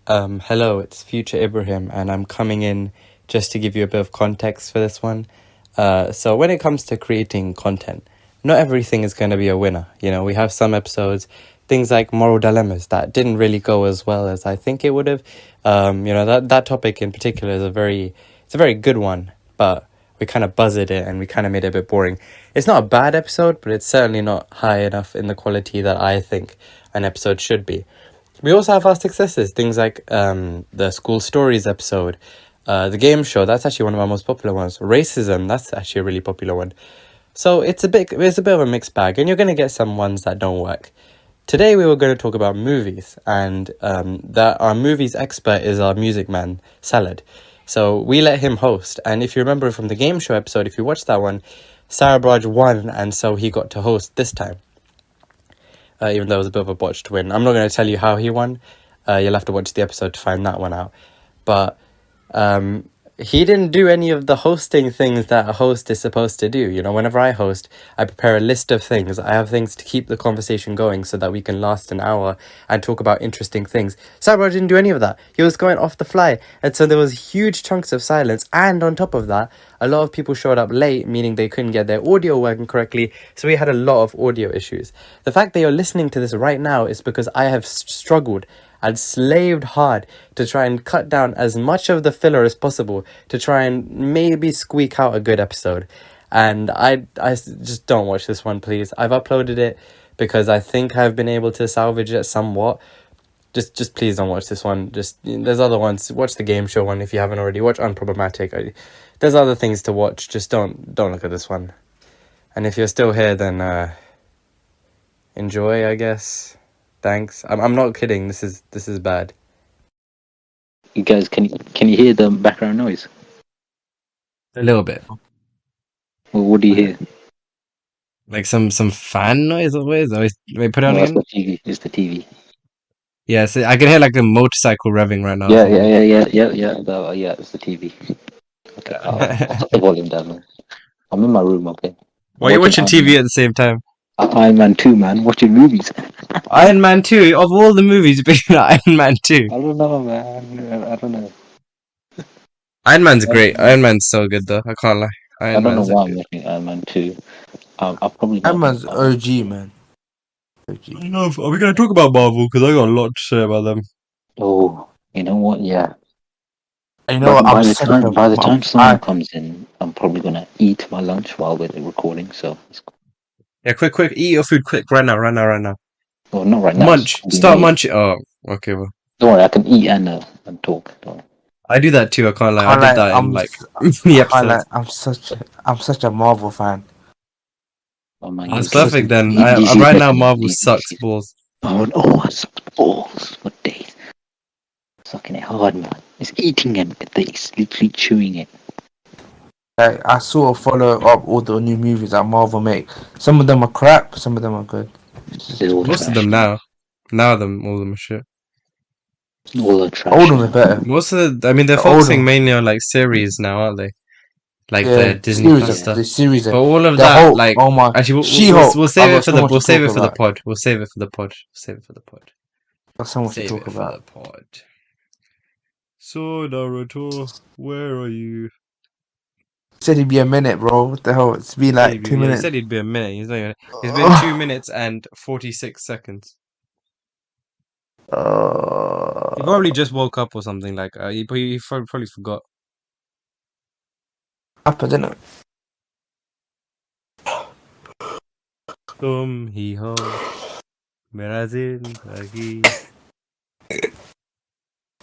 Hello, it's Future Ibrahim, and I'm coming in just to give you a bit of context for this one. So, when it comes to creating content, not everything is going to be a winner. You know, we have some episodes, things like moral dilemmas, that didn't really go as well as I think it would have. That topic in particular is it's a very good one, but we kind of buzzed it and we kind of made it a bit boring. It's not a bad episode, but it's certainly not high enough in the quality that I think an episode should be. We also have our successes, things like the school stories episode, the game show. That's actually one of our most popular ones. Racism. That's actually a really popular one. So it's a bit of a mixed bag, and you're gonna get some ones that don't work. Today we were going to talk about movies, and that our movies expert is our music man Salad. So we let him host, and if you remember from the game show episode, if you watched that one, Sarah Barge won, and so he got to host this time, even though it was a bit of a botched win. I'm not going to tell you how he won. You'll have to watch the episode to find that one out. But he didn't do any of the hosting things that a host is supposed to do. You know, whenever I host, I prepare a list of things. I have things to keep the conversation going so that we can last an hour and talk about interesting things. Cyber didn't do any of that. He was going off the fly. And so there was huge chunks of silence. And on top of that, a lot of people showed up late, meaning they couldn't get their audio working correctly. So we had a lot of audio issues. The fact that you're listening to this right now is because I have struggled and slaved hard to try and cut down as much of the filler as possible to try and maybe squeak out a good episode. And I just don't watch this one, please. I've uploaded it because I think I've been able to salvage it somewhat. Just please don't watch this one. Just there's other ones. Watch the game show one if you haven't already. Watch Unproblematic. There's other things to watch. Just don't look at this one. And if you're still here, then enjoy, I guess. Thanks. I'm not kidding. This is bad. You guys, can you hear the background noise? A little bit. Well, what do you hear? Like some fan noise always. Wait, put it No, on that's again. the TV. It's the TV. Yeah, so I can hear like a motorcycle revving right now or Yeah, yeah, something. yeah, yeah, yeah, yeah. Yeah, it's the TV. Okay, I'll put the volume down. I'm in my room. Okay, I'm Why are you watching watching TV at the same time? Iron Man 2, man. Watching movies. Iron Man 2. Of all the movies, you're picking Iron Man 2. I don't know, man. I don't know. Iron Man's great. Iron Man's so good though. I can't lie. I Iron don't know Man's a why I'm good. watching Iron Man 2. I'll probably That not watch man's that one. OG, man. OG. I know. Are we gonna talk about Marvel? Because I got a lot to say about them. Oh, you know what? Yeah. And you know But what? by the time someone comes in, I'm probably gonna eat my lunch while we're recording. So, Yeah, quick, eat your food, quick, right now, right now. well, not right now. Munch, It's start late. munching. Oh, okay, well, Don't worry, I can eat and talk. Don't worry. I do that too. I can't lie. I can't did lie, that in like I the can't lie, episodes. I'm such a Marvel fan. Oh man, That's you perfect listen. then. DC Right now better. Marvel sucks DC. balls. Oh, it sucks balls for days. Sucking it hard, man. It's eating it. It's literally chewing it. Like, I sort of follow up all the new movies that Marvel make. Some of them are crap, some of them are good. They're all Most of trash, them man. now all of them are shit. All are trash. All of them are better. Most of I mean, they're All focusing them. mainly on like series now, aren't they? Like Yeah, the Disney Plus stuff. the series, But all of the that, Hulk. like, Oh my, actually, we'll She-Hulk. I save got it for so the much to talk about. pod. We'll save it for the pod. Save it for the pod. Got so much to Save talk it for about. the pod. So Naruto, where are you? Said it'd be a minute, bro. What the hell? It's been like 2 He minutes. said he'd be a minute. He's not even. It's been 2 minutes and 46 seconds. He probably just woke up or something. Like he probably forgot. happened, didn't it? Tum hi ho, mera zindagi.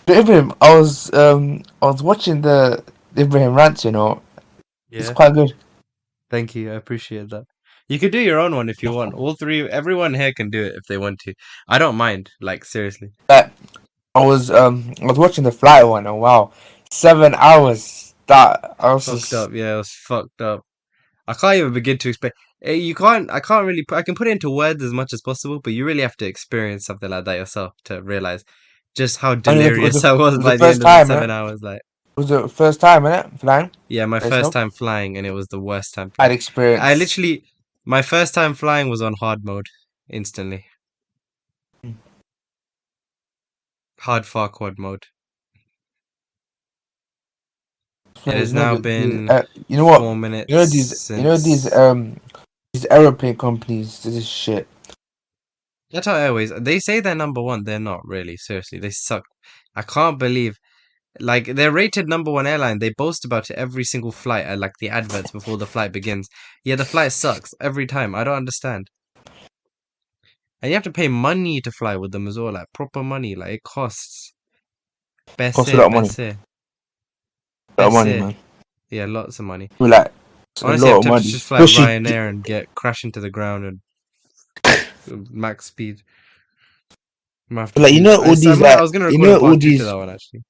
Ibrahim, I was watching the Ibrahim rants, you know. It's Yeah, quite good. thank you. I appreciate that. You could do your own one if you want. All three, everyone here can do it if they want to. I don't mind. Like seriously. Like, I was watching the flight one, and wow, 7 hours. That I was Fucked just up. Yeah, it was fucked up. I can't even begin to explain. You can't. I can't really. I can put it into words as much as possible, but you really have to experience something like that yourself to realize just how I mean, delirious I was it was by the the first end of the time, 7 hours. Like, It was the first time, innit? Flying. yeah, my By first yourself. time flying, and it was the worst time Bad flying. I experience. literally, my first time flying was on hard mode instantly. Hard Farquad mode. So, It has you know, now the, been you know what? 4 minutes You know these aeroplane companies. This is shit. Qatar Airways, they say they're number one. They're not really. Seriously, they suck. I can't believe. Like, they're rated number one airline. They boast about it every single flight at, like, the adverts before the flight begins. Yeah, the flight sucks every time. I don't understand. And you have to pay money to fly with them as well. Like, proper money. Like, it costs. Costs a lot of money. Bese. A lot of money, Bese. man. Yeah, lots of money. We're like, it's a Honestly, lot I'm of tempted to money. just fly Especially, Ryanair and crash into the ground and max speed. Might have to like, choose. I was gonna record a part two to that one actually.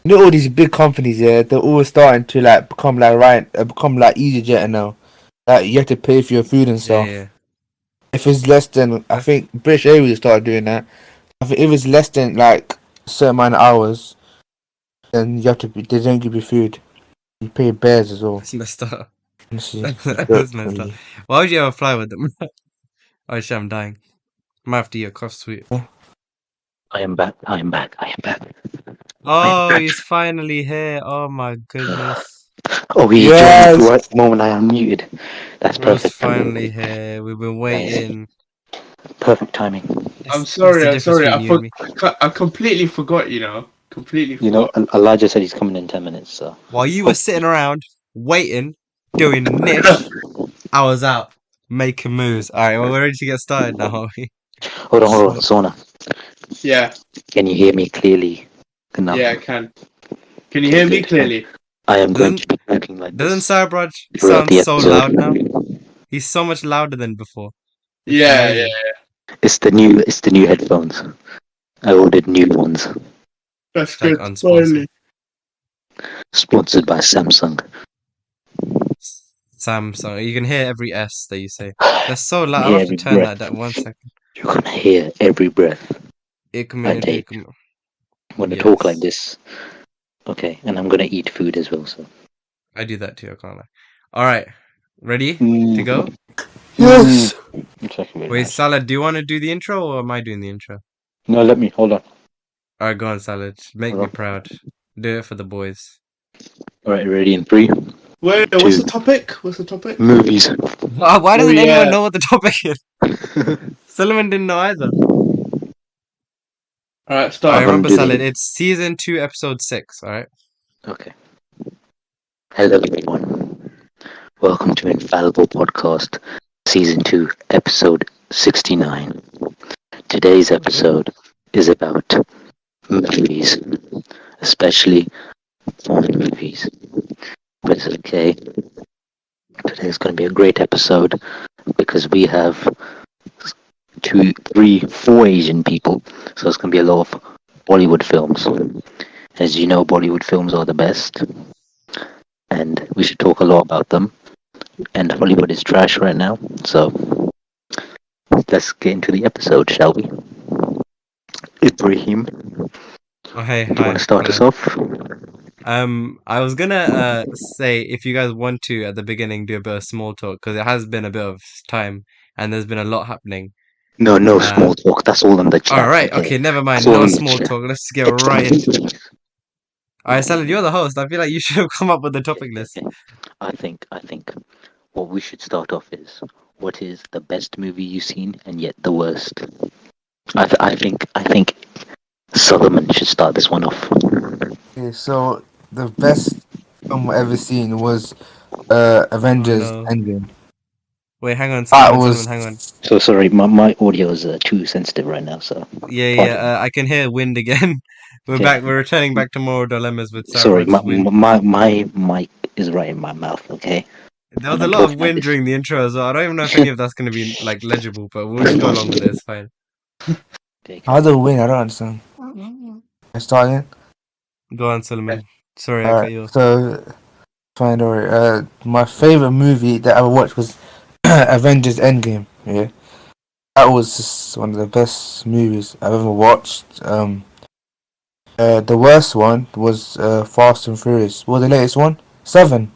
you know all these big companies, yeah, they're all starting to like become like become like EasyJet now. Like you have to pay for your food and stuff. Yeah. If it's less than, I think British Airways started doing that. I think if it's less than like a certain amount of hours, then you have to. They don't give you food. You pay bears as well. That's messed up. Honestly, That's messed up. Why would you ever fly with them? Oh shit, I'm dying. Might have to eat a cough sweet. I am back. I am back. I am back. Oh, he's finally here. Oh my goodness. Oh, he Yes! joined right the moment I unmuted. That's Bro's perfect. finally here. We've been waiting. Perfect timing. I'm sorry. I I completely forgot. Completely forgot. You know, Elijah said he's coming in 10 minutes. So While you were sitting around waiting, doing niche, I was out making moves. Alright, well, we're ready to get started now, aren't we? hold on, Sona. Yeah. Can you hear me clearly? Enough? Yeah, I can. Can you hear me clearly? I am going to be talking like Doesn't this. Cyberbraj throughout sound the so episode. loud now? He's so much louder than before. Yeah. It's the new headphones. I ordered new ones. That's Like good. unsponsored. Sponsored by Samsung. Samsung. You can hear every S that you say. That's so loud. I'll Yeah, have to every turn breath. that down 1 second. You're gonna hear every breath Ikman. when I Yes. talk like this. Okay, and I'm gonna eat food as well. So I do that too, I can't lie. Alright. Ready to go? Yes. Wait, Salad, do you want to do the intro or am I doing the intro? No, let me hold on. Alright, go on, Salad. Make me Hold on. proud. Do it for the boys. All right, ready in 3. Wait, what's the topic? Movies. Why doesn't anyone yeah. know what the topic is? Solomon didn't know either. All right, I start. remember, do Salad. the- It's season 2, episode 6, alright? Okay. Hello, everyone. Welcome to Infallible Podcast, Season 2, Episode 69. Today's episode is about movies, especially foreign movies. But it's okay. Today's going to be a great episode because we have 2, 3, 4 Asian people. So it's going to be a lot of Bollywood films. As you know, Bollywood films are the best. And we should talk a lot about them. And Hollywood is trash right now. So let's get into the episode, shall we? Ibrahim, Oh, hey, do you hi. want to start us hello. off? I was gonna say if you guys want to at the beginning do a bit of small talk because it has been a bit of time and there's been a lot happening. No, small talk. That's all in the chat. All right, okay, never mind. That's all No in the small chat. talk. Let's get right into it. All right, Salad, you're the host. I feel like you should have come up with the topic list. Okay. I think what we should start off is what is the best movie you've seen and yet the worst. I think Solomon should start this one off. Okay, so the best film I've ever seen was Avengers no. Endgame. Wait, hang on, That Solomon, was hang on. So sorry, my audio is too sensitive right now. So Yeah, I can hear wind again. We're Okay. back. We're returning back to Moral Dilemmas with sorry, Cyberbraj's wind. my mic is right in my mouth. Okay. There was and a I'm lot of talking like wind this. during the intro as well. I don't even know if any of that's going to be like legible, but we'll just go along with it. It's fine. Okay, how the win? I don't understand. I start again. Go on, Solomon. Sorry, I cut you Alright, off. so fine. Alright. My favorite movie that I ever watched was Avengers Endgame. Yeah, that was just one of the best movies I've ever watched. The worst one was Fast and Furious. What was the latest one? 7.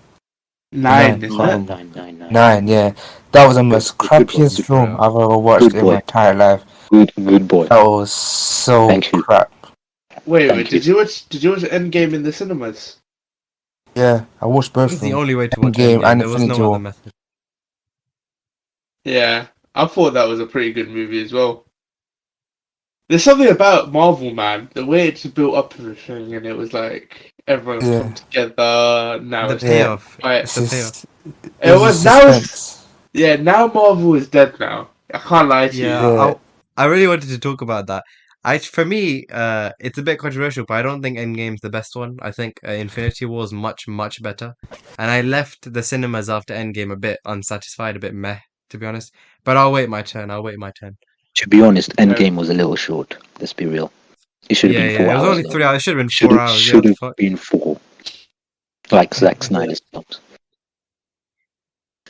9, isn't it? 9. 9. Yeah, that was the most Good crappiest boy. film I've ever watched Good in boy. my entire life. Good boy. That was so Thank you. crap. Wait, Thank you. did you watch Endgame in the cinemas? Yeah, I watched both It's of the them. only way to watch Endgame Endgame. and There was Infinity no other War. method. Yeah, I thought that was a pretty good movie as well. There's something about Marvel, man. The way it's built up everything, and it was like everyone's Yeah. come together. Now The it's payoff. quiet. It's The just, It it's was just now. suspense. Yeah, now Marvel is dead. Now I can't lie to you. Yeah, Yeah. I really wanted to talk about that. For me, it's a bit controversial, but I don't think Endgame's the best one. I think Infinity War is much, much better. And I left the cinemas after Endgame a bit unsatisfied, a bit meh, to be honest. But I'll wait my turn. I'll wait my turn. To be honest, Yeah. Endgame was a little short. Let's be real. It should have Yeah, been yeah. 4 It was hours. only Though. 3 hours. It should have been Should 4 have hours. Yeah, what should the have fuck? been 4, like Zack Snyder's films.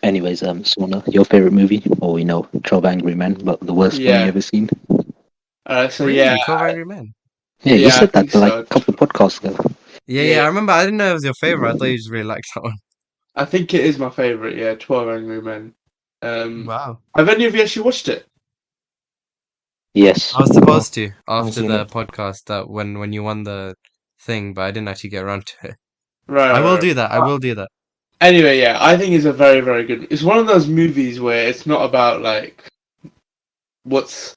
Anyways, Sona, your favorite movie? Or 12 Angry Men, but the worst film you Yeah. ever seen? So Really? yeah, 12 Angry Men? Yeah, you Yeah, I said think that like so. a couple of podcasts ago. Yeah, Yeah. yeah. I remember. I didn't know it was your favorite. I thought you just really liked that one. I think it is my favorite. Yeah, 12 Angry Men. Wow. Have any of you actually watched it? Yes. I was supposed to after seen the it. podcast that when you won the thing, but I didn't actually get around to it. Right. I will right. do that. I will do that. Anyway, yeah, I think it's a very, very good. It's one of those movies where it's not about like what's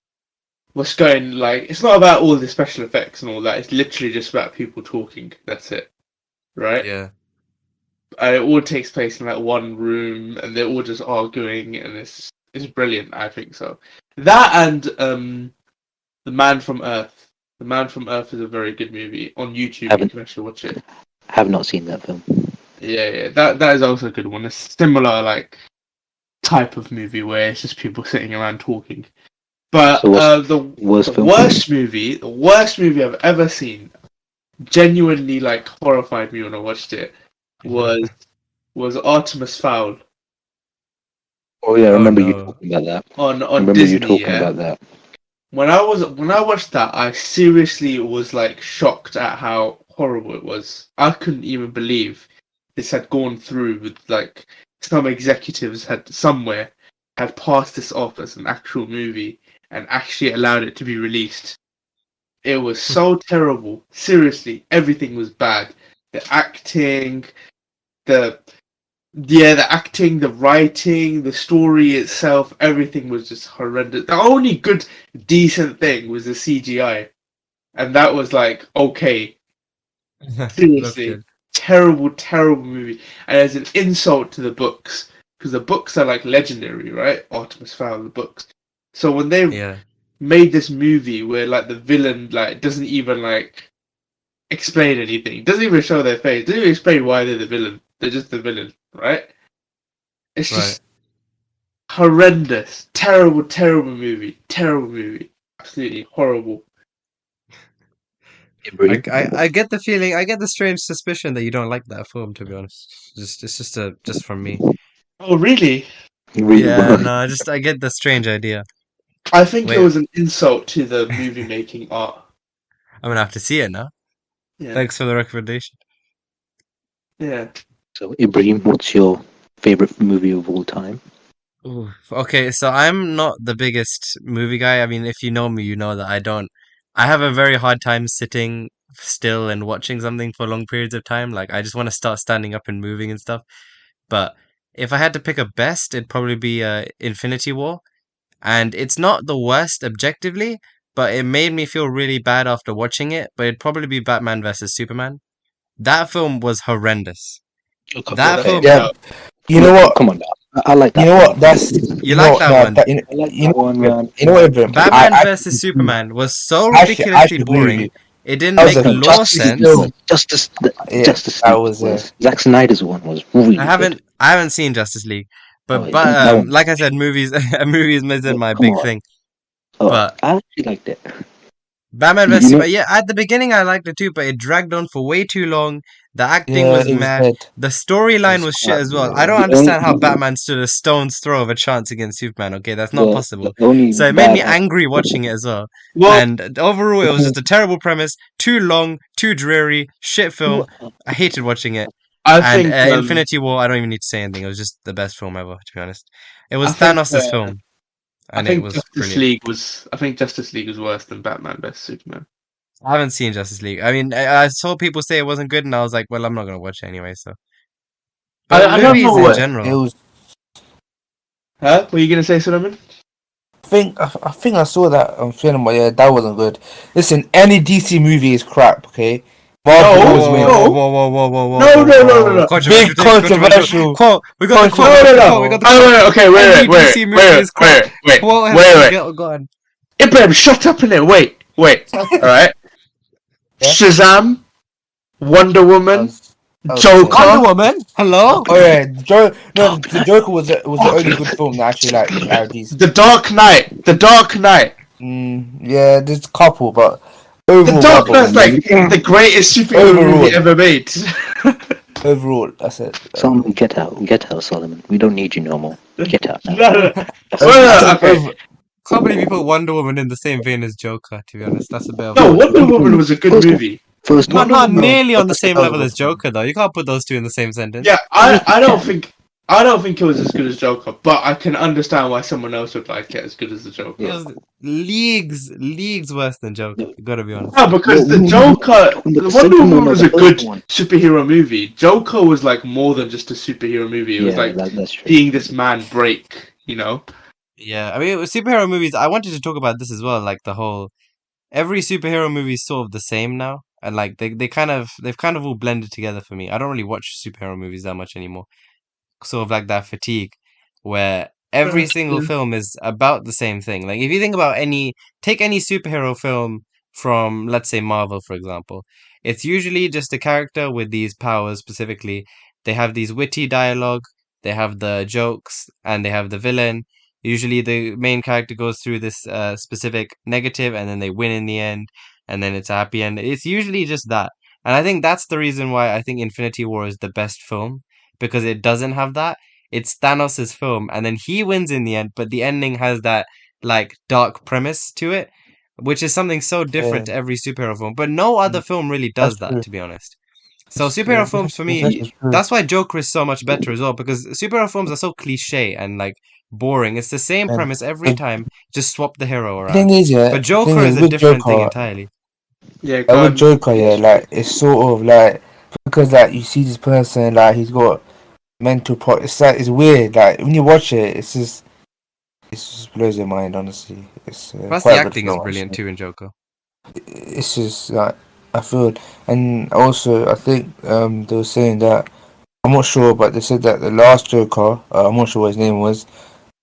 going like. It's not about all the special effects and all that. It's literally just about people talking. That's it, right? Yeah. And it all takes place in like one room, and they're all just arguing, and it's brilliant. I think so. That and The Man from Earth. The Man from Earth is a very good movie on YouTube. You Haven't can actually watch it. have not seen that film. Yeah, that is also a good one. A similar like type of movie where it's just people sitting around talking. But So what's the worst film? the worst movie I've ever seen, genuinely like horrified me when I watched it, was Artemis Fowl Oh yeah, I Oh, remember you no. talking about that. on I remember Disney. you talking Yeah? about that. When I watched that, I seriously was like shocked at how horrible it was. I couldn't even believe this had gone through with like some executives had somewhere had passed this off as an actual movie and actually allowed it to be released. It was so terrible. Seriously, everything was bad. The acting, the acting, the writing, the story itself, everything was just horrendous. The only good, decent thing was the CGI, and that was like okay. That's Seriously, good. terrible, terrible movie, and as an insult to the books because the books are like legendary, right? Artemis Fowl, the books. So when they Yeah. made this movie where like the villain like doesn't even like explain anything, doesn't even show their face, doesn't even explain why they're the villain. They're just the villain, right? It's just horrendous, terrible, terrible movie, absolutely horrible. I get the feeling, I get the strange suspicion that you don't like that film, to be honest. It's just from me. Oh really? Really Yeah, well. no, I get the strange idea. I think it Wait, was an insult to the movie making art. I'm gonna have to see it now. Yeah, Thanks for the recommendation. yeah. So Ibrahim, what's your favorite movie of all time? Ooh, okay, so I'm not the biggest movie guy. I mean, if you know me, you know that I have a very hard time sitting still and watching something for long periods of time. Like, I just want to start standing up and moving and stuff. But if I had to pick a best, it'd probably be Infinity War. And it's not the worst objectively, but it made me feel really bad after watching it. But it'd probably be Batman versus Superman. That film was horrendous. That Okay. film, Yeah, you know what? Come on now. I like that. You know what? film. That's you like that one? I like that one, man. You know what, Ibrahim? Batman I versus Superman was so I ridiculously agree with boring. you. It didn't That was make a law Justice sense. League. Justice Yeah, Justice that League was Zack Snyder's one was really I good. haven't seen Justice League, Oh, but that one. like I said, movies movies isn't my Come big on. thing. Oh, But I actually liked it. Batman You vs know- Superman, yeah, at the beginning I liked it too, but it dragged on for way too long. The acting yeah, was it was mad. dead. The storyline It's was shit crap, as well. yeah. I don't The understand how only- Batman stood a stone's throw of a chance against Superman. Okay, that's not the- possible. the only So it made me bad- angry watching it as well. Well, And overall, it was just a terrible premise, too long, too dreary, shit film. I hated watching it. I And think Infinity War, I don't even need to say anything. It was just the best film ever, to be honest. It was I think, Thanos' film, I and it think was Justice brilliant. League was. I think Justice League was worse than Batman vs Superman. I haven't seen Justice League. I mean, I saw people say it wasn't good, and I was like, well, I'm not gonna watch it anyway. So, but I don't movies know in what. It general. was. Huh? Were you gonna say, Solomon? I think I saw that on film, but yeah, that wasn't good. Listen, any DC movie is crap. Okay, Marvel No, always Whoa, win. whoa, no. whoa, whoa, whoa, whoa, whoa, No, whoa, no, no, no, whoa. no. Controversial Big take, controversial. controversial. Quote. We got the quote. No, We no, got the no. quote. We got the Oh, quote. wait, okay, Any wait, DC movie is crap. Quote has to get gone. Ibrahim, shut up in there. Wait. Alright. Yeah? Shazam, Wonder Woman, Joker. Wonder Woman. Hello. Oh yeah, the Joker was the only good film that I actually like out of these. The Dark Knight. Yeah, there's a couple, but The overall, Dark Marvel Knight's wins. like the greatest superhero Overall. movie ever made. Overall, that's it. Solomon, get out, Solomon. We don't need you no more. Get out now. No. That's Well, okay. Can't believe you put Wonder Woman in the same vein as Joker. To be honest, that's a bit of. No, Wonder Woman was a good First one. movie. First Not one. not Woman. nearly on the same Oh. level as Joker though. You can't put those two in the same sentence. Yeah, I don't think it was as good as Joker, but I can understand why someone else would like it as good as the Joker. It was leagues worse than Joker. You gotta be honest. No, because the No, Joker, the the Wonder second Woman one or was the a good first one? superhero movie. Joker was like more than just a superhero movie. It was like that's true. seeing this man break, you know? Yeah, I mean superhero movies. I wanted to talk about this as well. Like the whole every superhero movie is sort of the same now, and like they've kind of all blended together for me. I don't really watch superhero movies that much anymore. Sort of like that fatigue where every single film is about the same thing. Like if you think about take any superhero film from let's say Marvel for example, it's usually just a character with these powers specifically. They have these witty dialogue, they have the jokes, and they have the villain. Usually the main character goes through this specific negative and then they win in the end and then it's a happy end. It's usually just that. And I think that's the reason why I think Infinity War is the best film because it doesn't have that. It's Thanos' film, and then he wins in the end, but the ending has that like dark premise to it, which is something so different to every superhero film. But no other film really does That's that, true. to be honest. So superhero films for me, that's why Joker is so much better as well, because superhero films are so cliche and like boring. It's the same And premise every time, just swap the hero The thing around. is, yeah, But the Joker thing is a with different thing Joker, entirely. Yeah, go with on. Joker, yeah, like it's sort of like because like you see this person, like he's got mental It's like it's weird. Like when you watch it, it just blows your mind. Honestly, it's Plus quite the a good acting is film, brilliant actually. too in Joker. It's just like I feel, and also I think they were saying that I'm not sure, but they said that the last Joker, I'm not sure what his name was.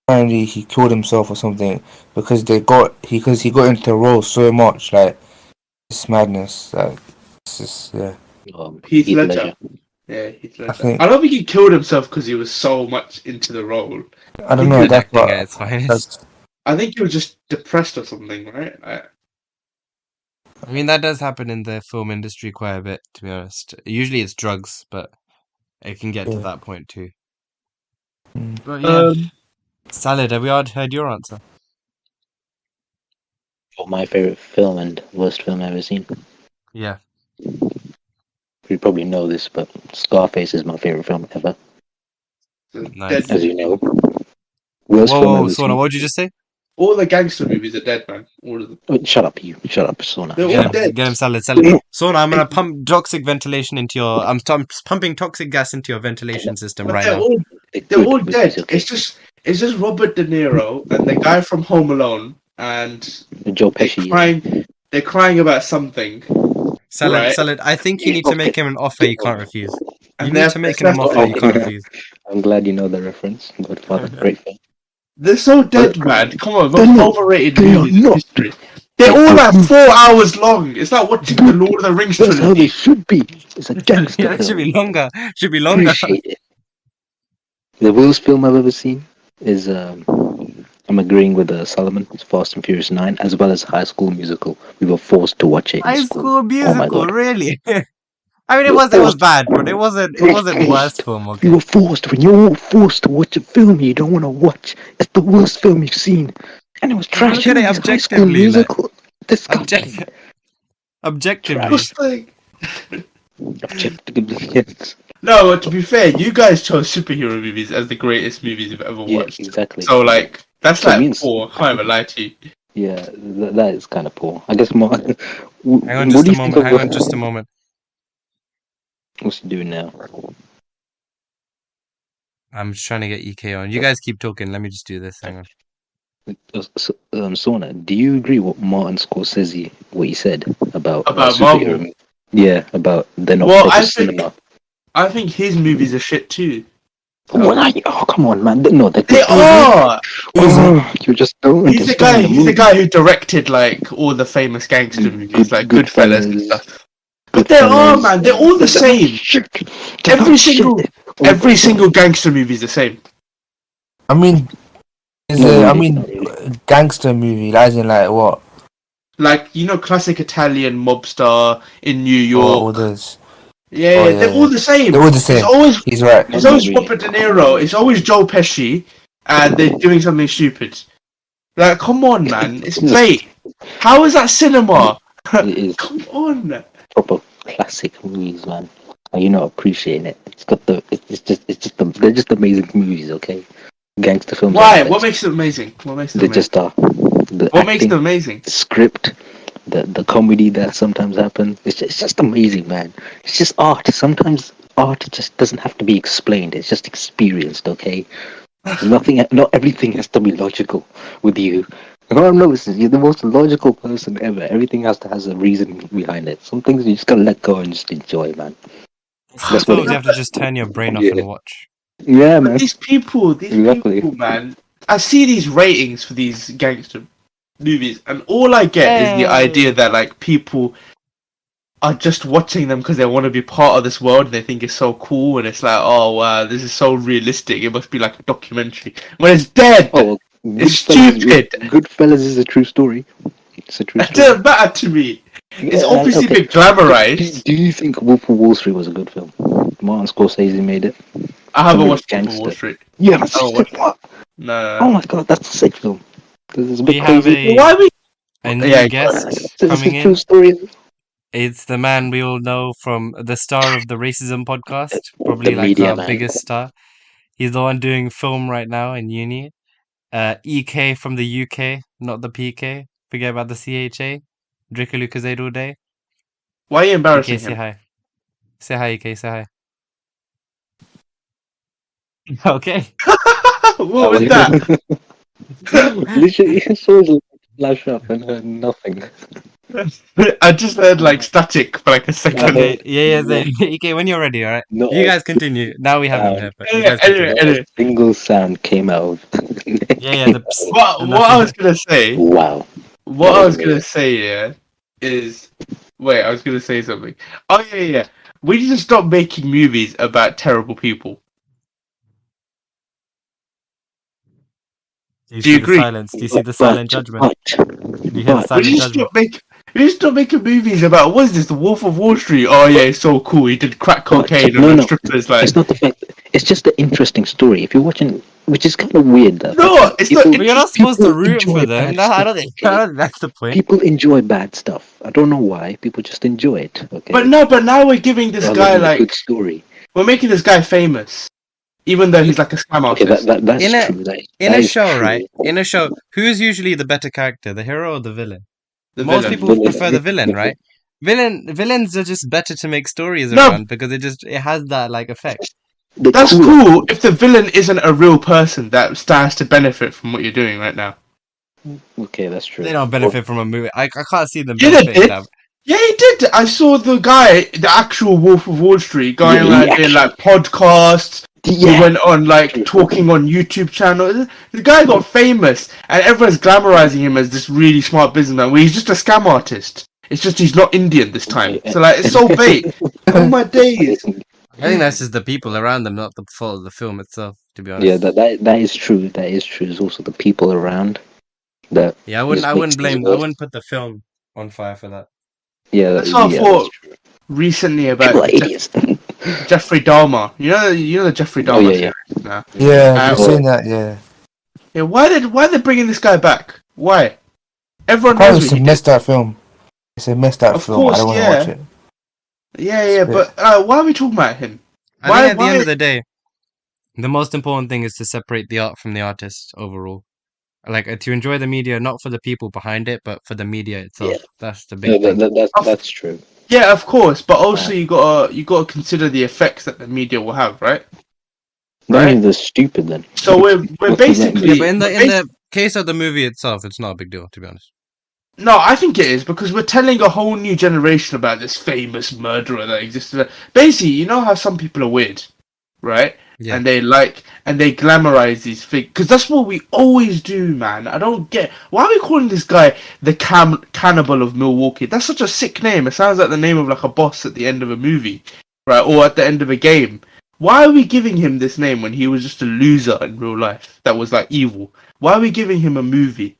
Apparently, he killed himself or something because he got into the role so much. Like it's madness. Like it's just yeah. Heath Ledger. Yeah, Heath Ledger. think- I don't think he killed himself because he was so much into the role. I don't He know did that Acting part. at its finest. That's, I think he was just depressed or something, right? I mean, that does happen in the film industry quite a bit, to be honest. Usually it's drugs, but it can get to Yeah. that point too. Mm. But yeah, Salad, have we heard your answer? For my favorite film and worst film I've ever seen. Yeah. You probably know this, but Scarface is my favorite film ever. Nice. As you know. Worst film Whoa, ever Sona, seen. what did you just say? All the gangster movies are dead, man. All of them. Oh, shut up, you. Shut up, Sona. They're Shut all up. dead. Get him, Salad. Sona, I'm gonna pump toxic ventilation into your. I'm pumping toxic gas into your ventilation system But right they're now. all They're they're good all movies, dead. okay? It's just Robert De Niro and the guy from Home Alone, and Joe they're Pesci. crying. They're crying about something, Salad, right? I think you need to make him an offer you can't refuse. You And need to make him an offer you can't refuse. I'm glad you know the reference. Godfather, great film. They're so dead, man. Come on, They're most not. overrated They are movies in not. history. They're all like 4 hours long. It's like watching the Lord of the Rings That's how they trilogy. should be. It's a gangster Yeah, it should film. be longer. Should be longer. Appreciate it. The worst film I've ever seen is I'm agreeing with Solomon. It's Fast and Furious 9, as well as High School Musical. We were forced to watch it in High school. School Oh my Musical, God. really? I mean, it was bad, but it wasn't worst film. You Okay. were forced. When you're forced to watch a film you don't want to watch, it's the worst film you've seen. And it was trash. Look at it High School objectively, Musical. Disgusting. Objectively. What's the- Objectively, yes. No, but to be fair, you guys chose superhero movies as the greatest movies you've ever Yeah, watched. exactly. So like that's So it like means- poor. I can't even lie to you. Yeah, that is kind of poor. I guess more. Hang on What just do a you think moment. of? Hang on just a moment. What's he doing now? I'm just trying to get EK on. You guys keep talking. Let me just do this. Hang on. Sona, do you agree with Martin Scorsese, what he said about About superhero? Marvel. Yeah, about they're not Well, proper I think cinema. I think his movies are shit too. What are you? Oh, come on, man. No, they're They good. are. You just don't He's the guy. understand the He's the movie. guy who directed like all the famous gangster movies, like Goodfellas and Goodfellas. stuff. But they are, man. They're all the same. Every single gangster movie is the same. I mean, Not really. gangster movie, as in like what? Like, you know, classic Italian mobster in New Or York. all those? Yeah, Oh, yeah, they're all the same. They're all the same. He's right. It's always Robert De Niro. It's always Joe Pesci, and they're doing something stupid. Like, come on, man. It's bait. How is that cinema? It is Come on. proper classic movies, man. And you're not appreciating it. They're just amazing movies, okay? Gangster films. Why? What makes it amazing? What makes it They amazing? just are. The What makes acting, them amazing? the script, the comedy that sometimes happens. It's just amazing, man. It's just art. Sometimes art just doesn't have to be explained. It's just experienced, okay? Not everything has to be logical with you. All I'm noticing, you're the most logical person ever. Everything has a reason behind it. Some things you just gotta let go and just enjoy, man. Some That's what films it you have to just turn your brain off Yeah. and watch. Yeah, But man. these people, man. I see these ratings for these gangster movies, and all I get is the idea that like people are just watching them because they want to be part of this world and they think it's so cool, and it's like, oh wow, this is so realistic. It must be like a documentary. When it's dead, Oh, it's stupid. Goodfellas is a true story. It's a true It story. doesn't matter to me. It's Yeah, obviously okay. been glamorized. Do you think Wolf of Wall Street was a good film? Martin Scorsese made it. I haven't Somebody watched Wolf of gangster. Wall Street. You haven't Oh, seen what? it? What? No. Oh my god, that's a sick film. It's a We bit have crazy. Why are we? a new Yeah, guest It's a coming true in. story. It's the man we all know from the star of the Racism podcast, probably The like media our man. biggest star. He's the one doing film right now in uni. EK from the UK, not the PK. Forget about the CHA. Drake Lucas all day. Why are you embarrassing EK, say him? hi. Say hi, EK, say hi. Okay. What was that? Literally, it's always flash up and heard nothing. I just heard like static for like a second. Okay, yeah. EK, when you're ready, alright? No, You guys continue. Now we have him here, but you Anyway, guys continue. not a single sound came out of. Yeah, the psst. What I was gonna say, Wow. what I was gonna say, yeah, is wait, I was gonna say something. Oh yeah. We need to stop making movies about terrible people. Do you Do you see the agree? silence? Do you see the silent judgment? Do you hear the but We silent need to judgment? we need to stop making movies about what is this? The Wolf of Wall Street. Oh yeah, it's so cool. He did crack cocaine no, on no. a strippers. Like It's not the fact. It's just the interesting story. If you're watching, which is kind of weird. That no, it's not. But you're not supposed to people root for enjoy them. bad No, I stuff, don't think okay? that's the point. People enjoy bad stuff. I don't know why. People just enjoy it. Okay. But no, but now we're giving this Rather guy than a like good story. we're making this guy famous, even though he's like a scam Okay, artist. that's In a- true. In that a is show, true. right? In a show, who's usually the better character, the hero or the villain? The Most villain. people prefer the villain, right? Villains are just better to make stories No. around because it has that like effect. They're That's cooler. cool if the villain isn't a real person that stands to benefit from what you're doing right now. Okay, that's true. They don't benefit from a movie. I can't see them Yeah, they benefiting did. that. Yeah, he did. I saw the guy, the actual Wolf of Wall Street, going Yeah, he around doing like podcasts. Yeah. He went on like talking on YouTube channels. The guy got famous, and everyone's glamorizing him as this really smart businessman. Well, he's just a scam artist. It's just he's not Indian this time. So like, it's so bait. Oh my days. I think that's just the people around them, not the fault of the film itself. To be honest. Yeah, that is true. That is true. It's also the people around that. Yeah, I just wouldn't makes blame. things I worse. wouldn't put the film on fire for that. Yeah, That's what I yeah, thought that's true. recently People about are idiots. Jeffrey Dahmer. You know the Jeffrey Oh, Dahmer yeah. series now. Yeah, Uh, I've seen that. Yeah, Yeah, why are they bringing this guy back? Why? Everyone probably knows it's what a he did. messed up film. It's a messed up Of film. course, I don't want to yeah. watch it. Yeah, but why are we talking about him? I think at the end of the day, the most important thing is to separate the art from the artist overall. Like to enjoy the media, not for the people behind it, but for the media itself. Yeah. That's the No, big thing. that's true. Yeah, of course, but also you gotta consider the effects that the media will have, right? Not Right. even the stupid then. So we're What's the basically Yeah, but in we're the case of the movie itself, it's not a big deal, to be honest. No, I think it is because we're telling a whole new generation about this famous murderer that existed. Basically, you know how some people are weird, right? Yeah. And they glamorize these things because that's what we always do, man. I don't get why are we calling this guy the cannibal of Milwaukee? That's such a sick name. It sounds like the name of like a boss at the end of a movie, right? Or at the end of a game. Why are we giving him this name when he was just a loser in real life that was like evil? Why are we giving him a movie?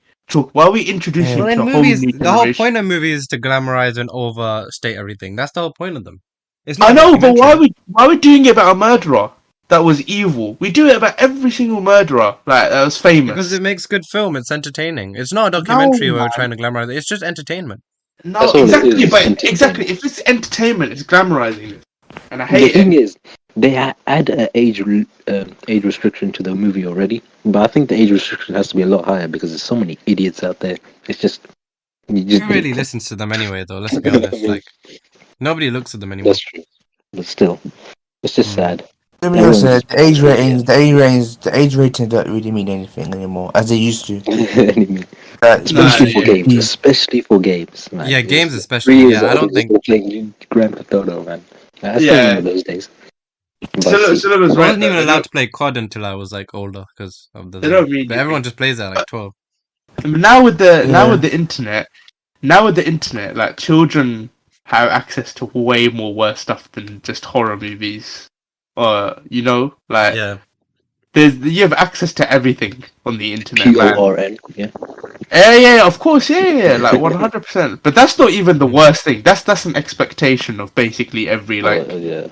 Why are we introducing Yeah. Well, him in to a whole movies, new the whole generation? point of movies is to glamorize and overstate everything. That's the whole point of them. It's I not a know, but documentary. why are we doing it about a murderer that was evil? We do it about every single murderer like that was famous. Because it makes good film. It's entertaining. It's not a documentary No, where we're man. trying to glamorize it. It's just entertainment. No, That's all it exactly, is, but entertainment. exactly, if it's entertainment, it's glamorizing it, and I The hate thing it. is, they add an age restriction to the movie already, but I think the age restriction has to be a lot higher because there's so many idiots out there. It's just Who really listens to them anyway, though? Let's be honest. Like nobody looks at them anymore. That's true, but still, it's just sad. To be honest, the age ratings don't really mean anything anymore as they used to. Anyway, Like, especially for yeah. games. Especially for games, man. Yeah, It's games 3 especially. years Yeah, I old, don't think we're playing Grand Theft Auto, man. I still Yeah. remember those days. But Syllabus I right. wasn't even They allowed don't- to play COD until I was like older because of the They thing. don't mean But everyone anything. just plays that at like 12. Now with the Yeah. now with the internet, like children have access to way more worse stuff than just horror movies. You know, like Yeah. you have access to everything on the internet, man. PORN, yeah. Yeah, of course, yeah, like 100%. But that's not even the worst thing. That's an expectation of basically every like Yeah.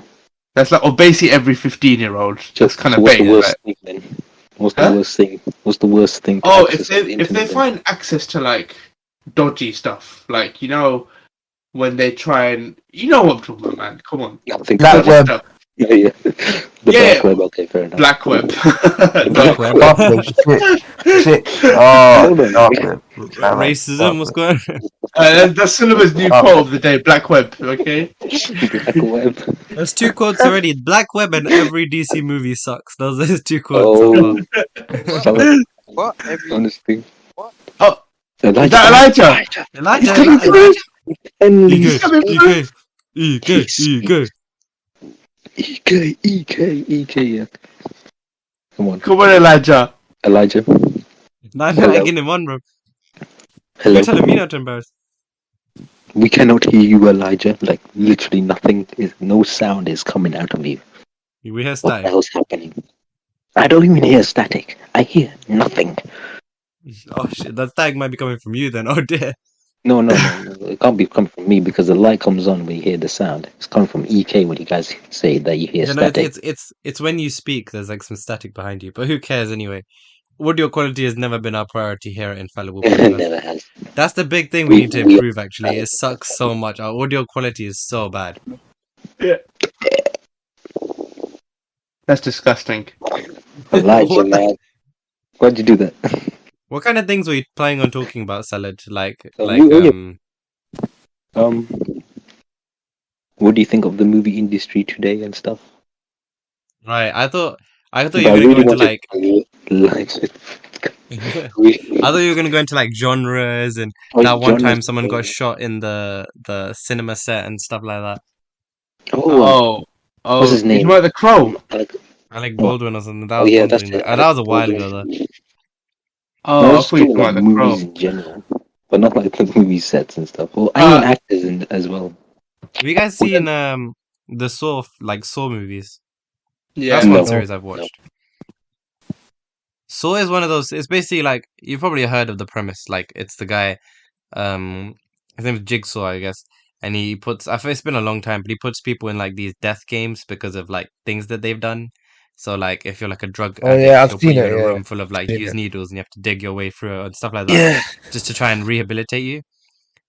that's like of basically every 15-year-old. That's kind So of what's the bait. worst Like, thing then? What's Huh? the worst thing? What's the worst thing? To oh, access if on the they internet then? find access to like dodgy stuff, like you know when they try and you know what I'm talking about, man. Come on, I think Black dodgy web. stuff. Yeah. The Yeah. black web, okay, fair enough. Black web. Black web. Dark web, shit. Oh, Hold on. dark web. Racism, what's going on? That's Cinema's new Oh. quote of the day. Black web. Okay. Black web. There's 2 quotes already. Black web and every DC movie sucks. Those are his 2 quotes. Oh, so far. What? Every honestly. Oh, Elijah. is that Elijah? Elijah, He's coming through. And He's coming through. EK. EK, yeah. Come on, Come on, Elijah. Elijah. Nah, Hello. egging him on, bro. Hello. You're telling me not to embarrass. We cannot hear you, Elijah. Like, literally no sound is coming out of you. We hear What the static. hell's happening? I don't even hear static. I hear nothing. Oh shit, that static might be coming from you then. Oh dear. No. It can't be coming from me because the light comes on when you hear the sound. It's coming from EK when you guys say that you hear You know, static. it's when you speak, there's like some static behind you. But who cares anyway? Audio quality has never been our priority here at Infallible Podcast. Never has. That's the big thing we need to We- improve actually. It sucks so much. Our audio quality is so bad. That's disgusting. Elijah, What the- man. Why'd you do that? What kind of things were you planning on talking about, Salad? Like Oh, yeah. um What do you think of the movie industry today and stuff? right, I thought you But were I gonna really go into like wanted- I thought you were gonna go into like genres and that one time someone got shot in the cinema set and stuff like that. Oh, Oh, What's his name? You know the Crow? Alec Oh. Baldwin or something. That oh was yeah, one that's thing. it. That was a while ago though. Oh, No, I it's thought you still were like talking about the Crow. movies in general, but not like the movie sets and stuff. Well, Uh, and actors as well. Have you guys seen the Saw movies? Yeah. That's one No. series I've watched. Saw is one of those. It's basically like you've probably heard of the premise. Like it's the guy, his name is Jigsaw, I guess, and he puts. It's been a long time, but he puts people in like these death games because of like things that they've done. So like if you're like a drug Oh, addict, yeah, I've he'll seen put you it, in a yeah. room full of like Seen used it. needles, and you have to dig your way through it and stuff like that, Yeah. just to try and rehabilitate you.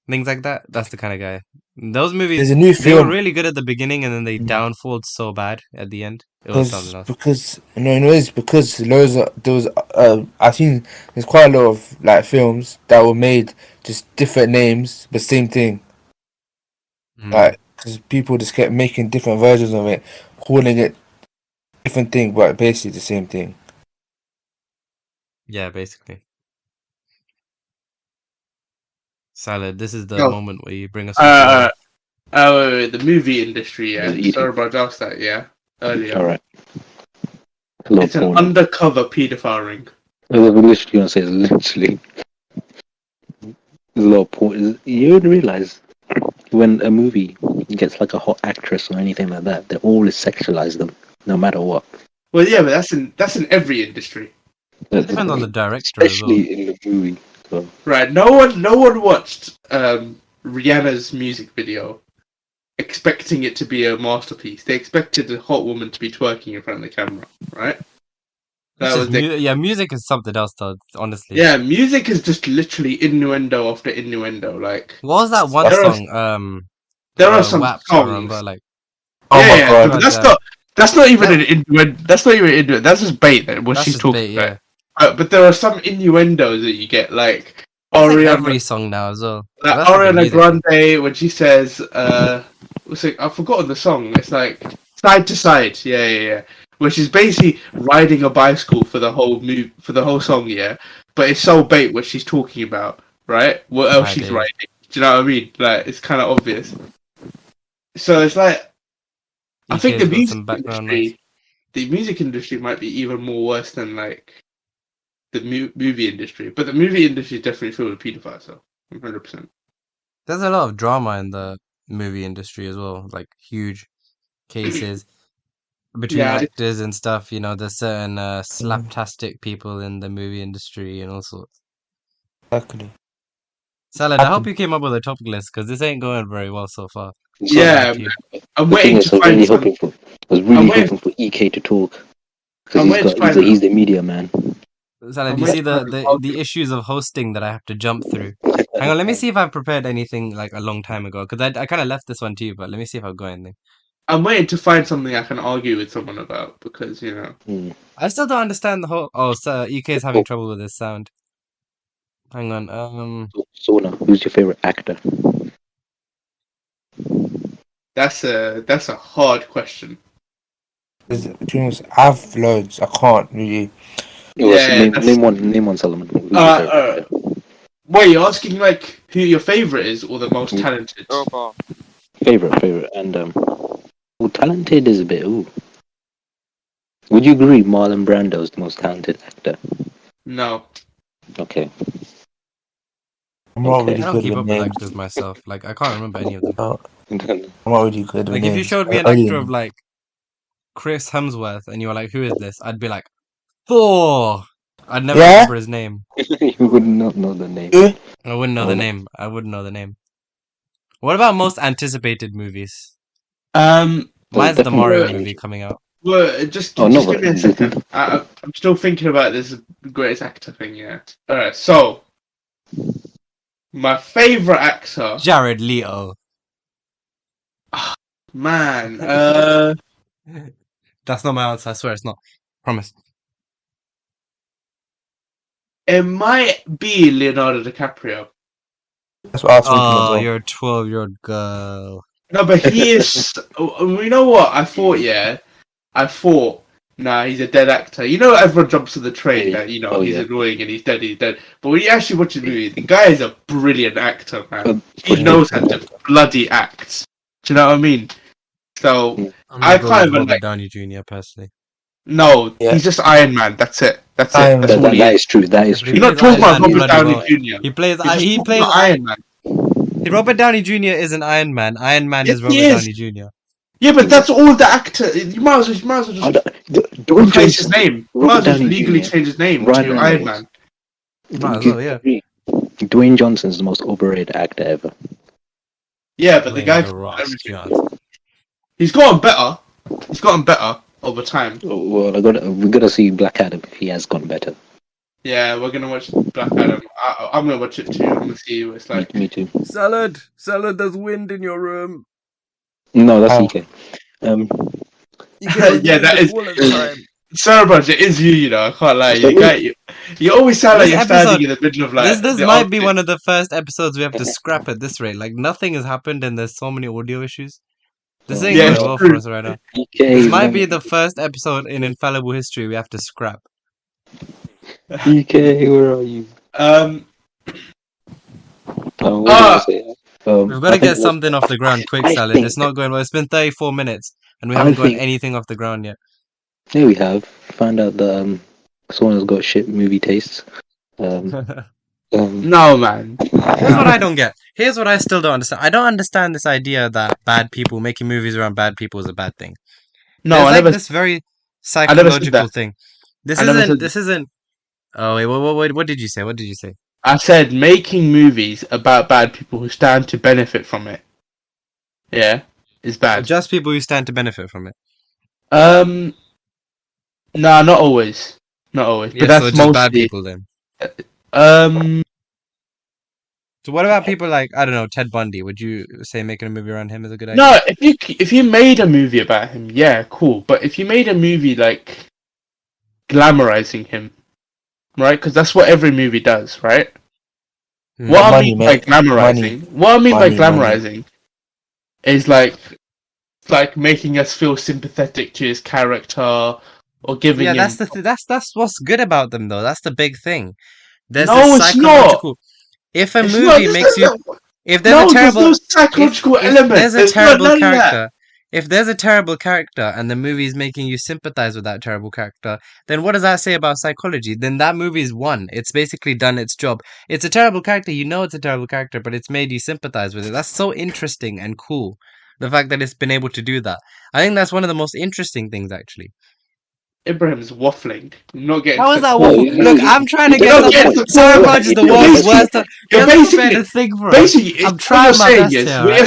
things like that. That's the kind of guy. Those movies, There's a new they were film really good at the beginning, and then they Mm. downfalled so bad at the end. It was something else. because it's because loads of there was I think there's quite a lot of like films that were made just different names but same thing. Mm. Like because people just kept making different versions of it, calling it different thing but basically the same thing. Yeah, basically. Salad, this is the No. moment where you bring us on. The movie industry, yeah. Was eating. Sorry about that, yeah. Earlier. Alright. Hello, It's an porn. undercover paedophile ring. I was literally gonna say, literally. There's a lot of porn. You would realize when a movie gets like a hot actress or anything like that, they always sexualize them, no matter what. Well, yeah, but that's in every industry, It depends on the director as well. Especially in the movie. So. right? No one watched Rihanna's music video expecting it to be a masterpiece. They expected a hot woman to be twerking in front of the camera, right? It's That was just yeah, music is something else, though. Honestly. yeah. Music is just literally innuendo after innuendo. Like What was that one There are- song? there are some WAP, I songs. remember, like Oh my yeah, god. but God, that's not even an innuendo. That's not even innuendo. That's just bait. What that's she's just talking bait, about. yeah. But there are some innuendos that you get, like It's like Ariana, every song now as well. like That's like a Ariana music thing. Grande when she says, what's it, I've forgotten the song. It's like side to side, yeah. Where she's basically riding a bicycle for the whole song, yeah. But it's so bait what she's talking about, right? What else Right, she's yeah. riding? Do you know what I mean? Like it's kind of obvious. So it's like I think EK's the got some background noise. the music industry might be even more worse than like the movie industry, but the movie industry is definitely filled with pedophiles, so 100%. There's a lot of drama in the movie industry as well, like huge cases between Yeah, actors and stuff. You know, there's certain slaptastic people in the movie industry and all sorts. Exactly. Salad, I hope you came up with a topic list because this ain't going very well so far. Yeah, Thank you. I'm The thing waiting is, to I was really find some. hoping for. I was really I'm waiting- hoping for EK to talk I'm because waiting to find he's the media man. Salad, I'm you see waiting the, for the, the issues of hosting that I have to jump through. Hang on, let me see if I've prepared anything like a long time ago because I kind of left this one to you, but let me see if I've got anything. I'm waiting to find something I can argue with someone about because you know. Hmm. I still don't understand the whole. Oh, so EK is having trouble with his sound. Hang on. Sona, who's your favorite actor? That's a hard question. I've loads. I can't really. Name one, Solomon. Who's your favorite actor? Wait, you're asking like who your favorite is or the most talented? Favorite, and talented is a bit. Ooh. Would you agree Marlon Brando is the most talented actor? No. Okay. I'm not Okay. really I don't good keep with up with names. actors myself. Like I can't remember any of them. I'm not really good with Like names. if you showed me an Only- actor of like Chris Hemsworth and you were like, "Who is this?" I'd be like, "Thor." I'd never Yeah? remember his name. You would not know the name. Yeah? I wouldn't know Oh. the name. I wouldn't know the name. What about most anticipated movies? Um. Mine's the definitely Mario change. movie coming out. Well, just Oh, no, give but me a this- second. I'm still thinking about this greatest actor thing. Yeah. All right. So, my favorite actor, Jared Leto. man. That's not my answer. I swear it's not. Promise. It might be Leonardo DiCaprio. That's what I was thinking as Oh, well. you're a 12-year-old girl. No, but he is. You know what? I thought, nah, he's a dead actor. You know, everyone jumps on the train that you know Oh, he's yeah. annoying and he's dead. But when you actually watch the movie, the guy is a brilliant actor, man. He For knows sure. how to bloody act. Do you know what I mean? So I'm I gonna go can't with even, Robert like- Downey Jr. personally. no, Yeah. he's just Iron Man. That's it. That's Iron it. That's Man. all he That is. is true. That is true. He You're not plays talking about Iron Man Robert bloody Downey well. Jr. He plays. You're just He talking plays about Iron Man. Robert Downey Jr. isn't Iron Man. Iron Man Yes, is he Robert is. Downey Jr. Yeah, but that's all the actor. You might as well just Dwayne replace his Johnson. name. You Robert might as well Downey legally Jr. change his name Ryan to Iron Reynolds. Man. Might as well, yeah. Dwayne Johnson's the most overrated actor ever. Yeah, but the Dwayne guy. The Rock everything. Johnson. He's gotten better. He's gotten better over time. Well, we gotta see Black Adam if he has gone better. Yeah, we're gonna watch Black Adam. I'm gonna watch it too. I'm gonna see what it's like. Me too. Salad, there's wind in your room. No, that's Oh. EK. Yeah, that is. all the time. Sorry, bro, it is you. You know, I can't lie. You always sound like This you're episode- standing in the middle of like. This the might be Arctic. one of the first episodes we have to scrap at this rate. Like nothing has happened and there's so many audio issues. This ain't Yeah, going well true. for us right now. EK, This might be the first episode in Infallible history we have to scrap. EK, where are you? What was I gonna say? We've got I to get think something off the ground quick, I Salad. think- It's not going well. It's been 34 minutes and we I haven't got think- anything off the ground yet. Yeah, we have found out that someone has got shit movie tastes. No, man. Here's what I don't get. Here's what I still don't understand. I don't understand this idea that bad people making movies around bad people is a bad thing. No, There's I like never. this very never said psychological that. thing. This I never said isn't. Oh wait, what did you say? What did you say? I said making movies about bad people who stand to benefit from it. Yeah, is bad. Just people who stand to benefit from it. Nah, not always. Not always. Yeah, But that's so just mostly. bad people then. Um, So what about people like, I don't know, Ted Bundy? Would you say making a movie around him is a good idea? no. If you made a movie about him, yeah, cool. But if you made a movie like glamorizing him, right? Because that's what every movie does, right? Hmm. What I Money, mean by mate. glamorizing, what I mean by Money, money. glamorizing, is like making us feel sympathetic to his character or giving Yeah, him. that's what's good about them though. That's the big thing. There's No, this it's not. psychological. If a It's movie not- this makes you, doesn't- if there's no, a terrible, there's no psychological if element. there's a There's terrible none of that. character, if there's a terrible character and the movie is making you sympathize with that terrible character, then what does that say about psychology? Then that movie's won. It's basically done its job. It's a terrible character. You know it's a terrible character, but it's made you sympathize with it. That's so interesting and cool. The fact that it's been able to do that. I think that's one of the most interesting things, actually. Ibrahim's waffling. You're not getting. How is that No, waffle? you- Look, I'm trying to you get don't something. get the Sarah point. Hodge is the You're world's basically- worst. You're He hasn't prepared basically- a thing for us. Basically, I'm what trying you're my saying best is, here, what right?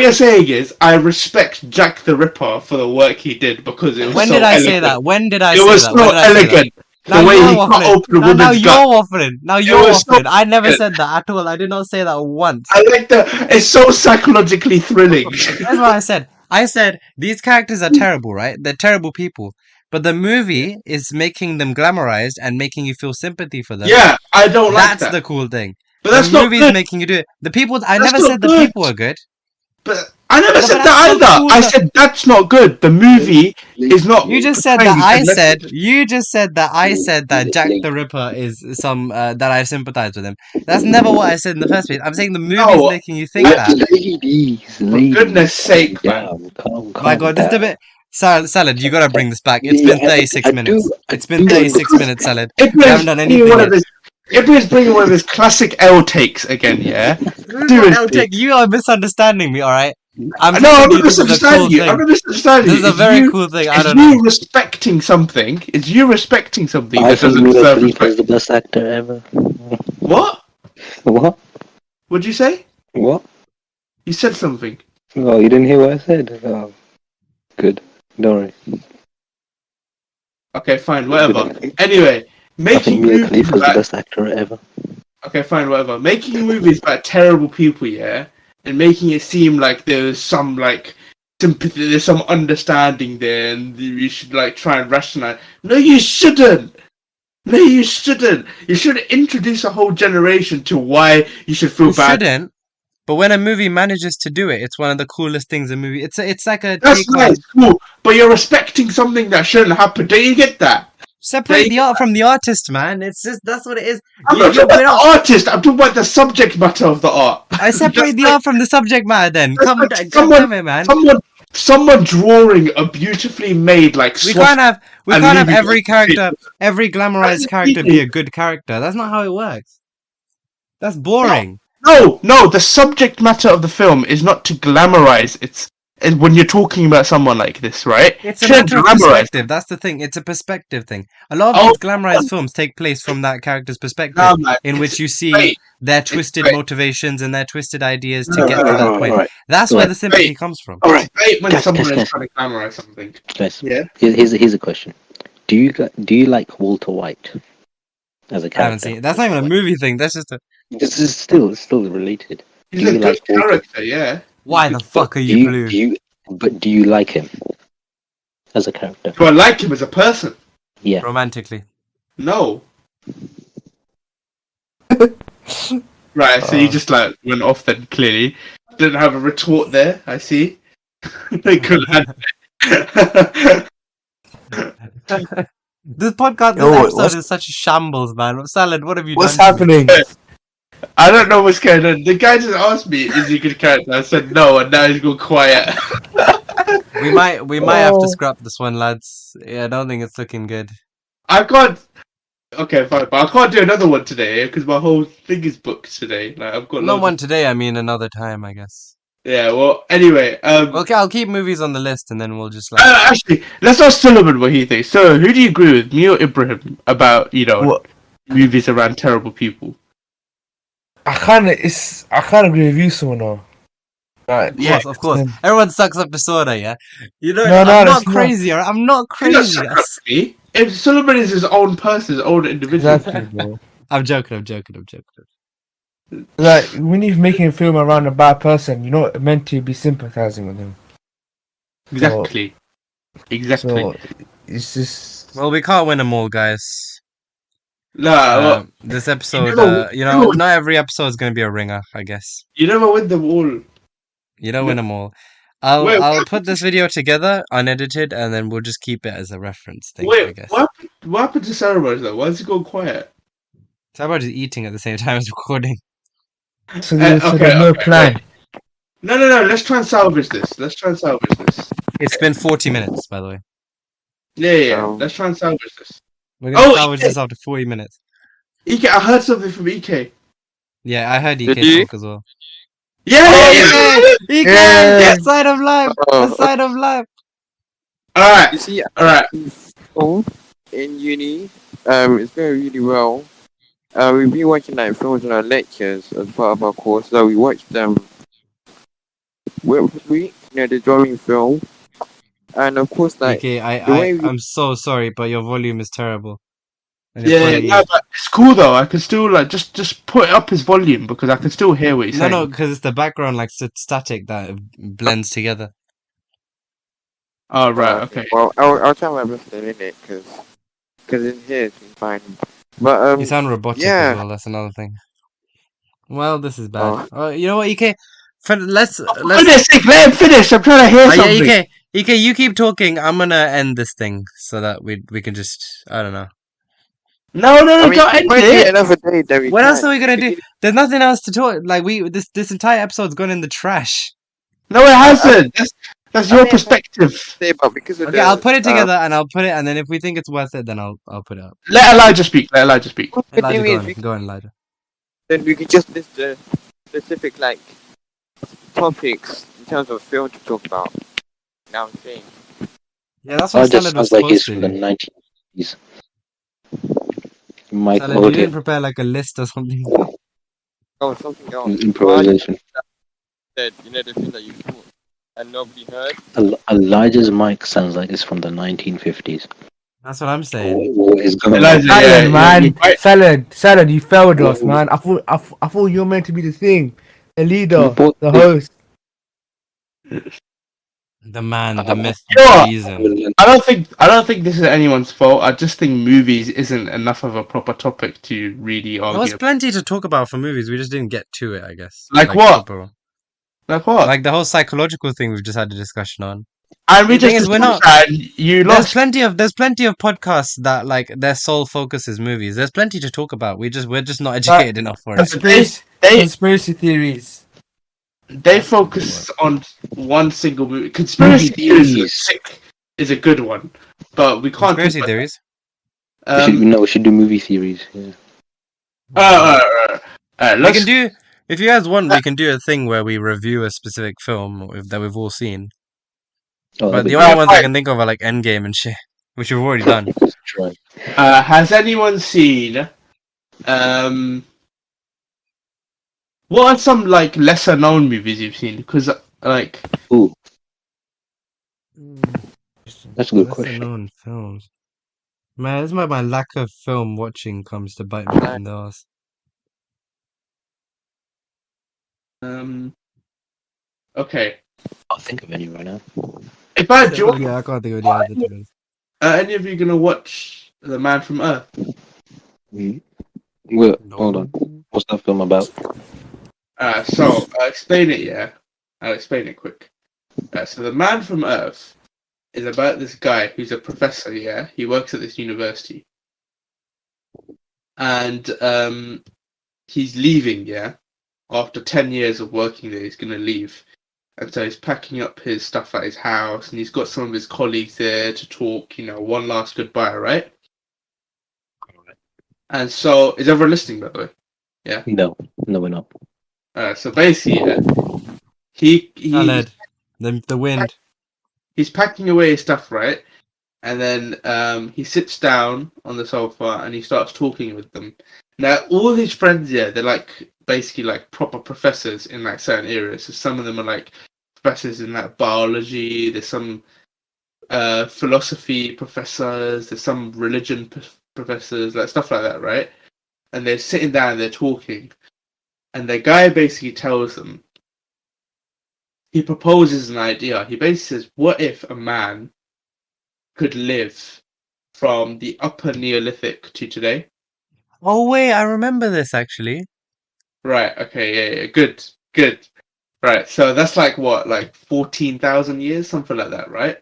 you're saying is, I respect Jack the Ripper for the work he did because it was When so did I elegant. say that? When did I It say was that? so When did I say that? elegant. Now The way you're he cut waffling. open a Now woman's you're gut. waffling. Now It you're was so waffling. I never good. said that at all. I did not say that once. I like that. It's so psychologically thrilling. That's what I said. I said these characters are terrible, right? They're terrible people. But the movie is making them glamorized and making you feel sympathy for them. Yeah, I don't like That's that. the cool thing. But that's the not movie's good. making you do it. The people. I That's never not said the good. people are good. But I never No, said but that that's so either. cool I that- said that's not good. The movie is not. You just said portraying that I the message. said. You just said that I said that Jack the Ripper is some that I sympathize with him. That's never what I said in the first place. I'm saying the movie's No, making you think I- that. Ladies, goodness sake, man. Calm My God, this is a down. bit. Salad, you gotta bring this back. It's Yeah, been 36 I minutes. do- I It's been do 36 understand. minutes, Salad. Ibrahim's We haven't done bringing anything one yet. of his. Ibrahim's bringing one of his classic L takes again. Yeah. Seriously. Eltek, you are misunderstanding me, alright? No, I'm I'm telling not you, this is a misunderstanding cool you. thing. I'm not misunderstanding This you. is a It's very you- cool thing. I It's don't know. you respecting something. It's you respecting something I that think doesn't Mila deserve Khalifa is respect. the best actor ever. What? What? What'd you say? What? You said something. Oh, you didn't hear what I said? Oh, good. Don't worry. Okay, fine, whatever. Anyway, I making think Mila movies Khalifa is the about best actor ever. okay, fine, whatever. Making movies about terrible people, yeah, and making it seem like there's some like sympathy, there's some understanding there, and you should like try and rationalize. No, you shouldn't. No, you shouldn't. You should introduce a whole generation to why you should feel You bad. shouldn't. But when a movie manages to do it, it's one of the coolest things in a movie. It's like a That's take on nice, cool. But you're respecting something that shouldn't happen. Don't you get that? separate the art from the artist, man. It's just that's what it is. I'm You- not talking we're about not- the artist. I'm talking about the subject matter of the art. I separate the Just art from the subject matter. Then Just come, like God someone- damn it, man. Someone drawing a beautifully made like We swastika- can't have and every leaving character, every glamorized character be easy. a good character. That's not how it works. That's boring. No, the subject matter of the film is not to glamorize. And when you're talking about someone like this, right? It's a Shouldn't matter of glamorize. perspective. That's the thing. It's a perspective thing. A lot of Oh, these glamorized films take place from that character's perspective, No, man, in it's which you see great. their twisted great. motivations and their twisted ideas to No, get to no, that Alright, point. alright. That's where Right. the sympathy Wait. comes from. Alright. It's great when Guys, someone guys, is guys. trying to glamorize something. Guys, Yeah. here's a question. Do you like Walter White? as a I haven't character? seen it. That's not even a movie thing. That's just a. This is still related. He's Do a you good like Walter? character, yeah. Why the fuck are you blue? Do you like him as a character? Do I like him as a person? Yeah. Romantically. No. Right, so you just like went off then, clearly. Didn't have a retort there, I see. They could have. This podcast, this Yo, episode what's- is such a shambles, man. Salad, what have you What's done? to me? happening? I don't know what's going on. The guy just asked me, is he a good character? I said no, and now he's gone quiet. We might have to Oh. scrap this one, lads. Yeah, I don't think it's looking good. I can't. Okay, fine, but I can't do another one today because my whole thing is booked today. Like I've got No loads one of- today. I mean, another time, I guess. Yeah. Well, anyway. Okay, I'll keep movies on the list, and then we'll just like. Actually, let's ask Solomon what he thinks. So, who do you agree with, me or Ibrahim, about What? movies around terrible people? I kind of agree with you, Sono. Right. Of course. Everyone sucks up to soda, yeah. You know, No, I'm that's not not- crazy. I'm not You're not crazy. sucking up to me. If Solomon is his own person, his own individual. Exactly, bro. I'm joking. Like when you're making a film around a bad person, you're not meant to be sympathizing with them. Exactly. Exactly. So it's just Well, we can't win them all, guys. Nah, well, This episode, never- you know, not every episode is going to be a ringer, I guess. you never win them all. You don't win them all. I'll Wait, I'll what? put this video together, unedited, and then we'll just keep it as a reference thing, I Wait, guess. what happened to Sarah though? Why is he going quiet? Sabah is eating at the same time as recording. so there's okay, no okay, plan. No, let's try and salvage this. It's been 40 minutes, by the way. Yeah. Let's try and salvage this. We're going to Oh, salvage yeah. this after 40 minutes. EK, I heard something from EK. Yeah, I heard Did EK you? talk as well. Yeah! EK! Yeah. The side of life! The side of life! Alright, You see, alright. film in uni, it's going really well. We've been watching like films in our lectures as part of our course. So we watched Whip Week, the drawing film, and of course like EK, the way we- I'm so sorry, but your volume is terrible. And it's Yeah, probably- no, but it's cool though. I can still like just put up his volume because I can still hear what he's saying. No, because it's the background like static that blends together. Oh right, okay. Well, I'll try my best to edit it because in here it's fine. But You sound robotic yeah. as well. That's another thing. Well, this is bad. You know what, EK? Let's. For goodness sake, let him finish. I'm trying to hear Oh, yeah, something. EK, you keep talking. I'm gonna end this thing so that we can just. I don't know. No, I mean, don't end might be it. another day that we What else can. are we gonna do? There's nothing else to talk. Like this entire episode's gone in the trash. No, it hasn't. That's your I mean, perspective. Say, but because of Okay, the, I'll put it together and I'll put it, and then if we think it's worth it, then I'll put it up. Let Elijah speak. What do Elijah, you go mean? on, go on, Elijah. Then we could just list the specific like topics in terms of film to talk about. Now I'm saying. Yeah, that's Oh, what it just Salad was sounds like he's supposed from to the do. 1950s. Mike Salad, you didn't Motive prepare like a list or something. Oh, something else. improvisation. That the thing that you thought and nobody heard. Elijah's mic sounds like it's from the 1950s. That's what I'm saying. What is going on? Elijah, yeah, Salad, man. you're right. Salad, you failed us, Whoa. man. I thought you were meant to be the thing, the leader, You bought the the- host. The man, the myth, You know the what? reason. I don't think this is anyone's fault. I just think movies isn't enough of a proper topic to really There was argue. plenty to talk about for movies. We just didn't get to it, I guess. Like what? proper- Like what? Like the whole psychological thing we've just had a discussion on. and we the thing just is, we're not- discussed that and you There's lost. plenty of podcasts that like their sole focus is movies. There's plenty to talk about. we're just not educated enough for it. Conspiracy theories. They focus on one single movie. Conspiracy Movie theories is a good one, but we can't. Conspiracy talk theories. about- we should do movie theories. Yeah. We Let's can do. If you guys want, we can do a thing where we review a specific film that we've all seen. Oh, But that'd the be only Oh, ones I fine. can think of are like Endgame and shit, which we've already done. good. Try. Has anyone seen? What are some like lesser known movies you've seen? Because like Ooh, that's a good Lesser question. known films. Man, it's my lack of film watching comes to bite me in the ass. Okay. Can't think of any right now. If I join, Yeah, I can't think of any other, to be honest. are any of you gonna watch The Man from Earth? Well, No. hold on. What's that film about? So I'll explain it. Yeah, I'll explain it quick. So The Man from Earth is about this guy who's a professor. Yeah, he works at this university, and he's leaving. Yeah, after 10 years of working there, he's gonna leave. And so he's packing up his stuff at his house, and he's got some of his colleagues there to talk, one last goodbye, right? And so, is everyone listening, by the way? Yeah. No, we're not. So basically, he Khaled, the wind. he's packing away his stuff, right? And then he sits down on the sofa and he starts talking with them. Now, all his friends, yeah, they're like basically like proper professors in like certain areas. So some of them are like professors in like biology. There's some philosophy professors. There's some religion professors, like stuff like that, right? And they're sitting down and they're talking. And the guy basically tells them, he proposes an idea. He basically says, what if a man could live from the upper Neolithic to today? Oh wait, I remember this actually. Right, okay, yeah, good. Right, so that's like what, like 14,000 years, something like that, right?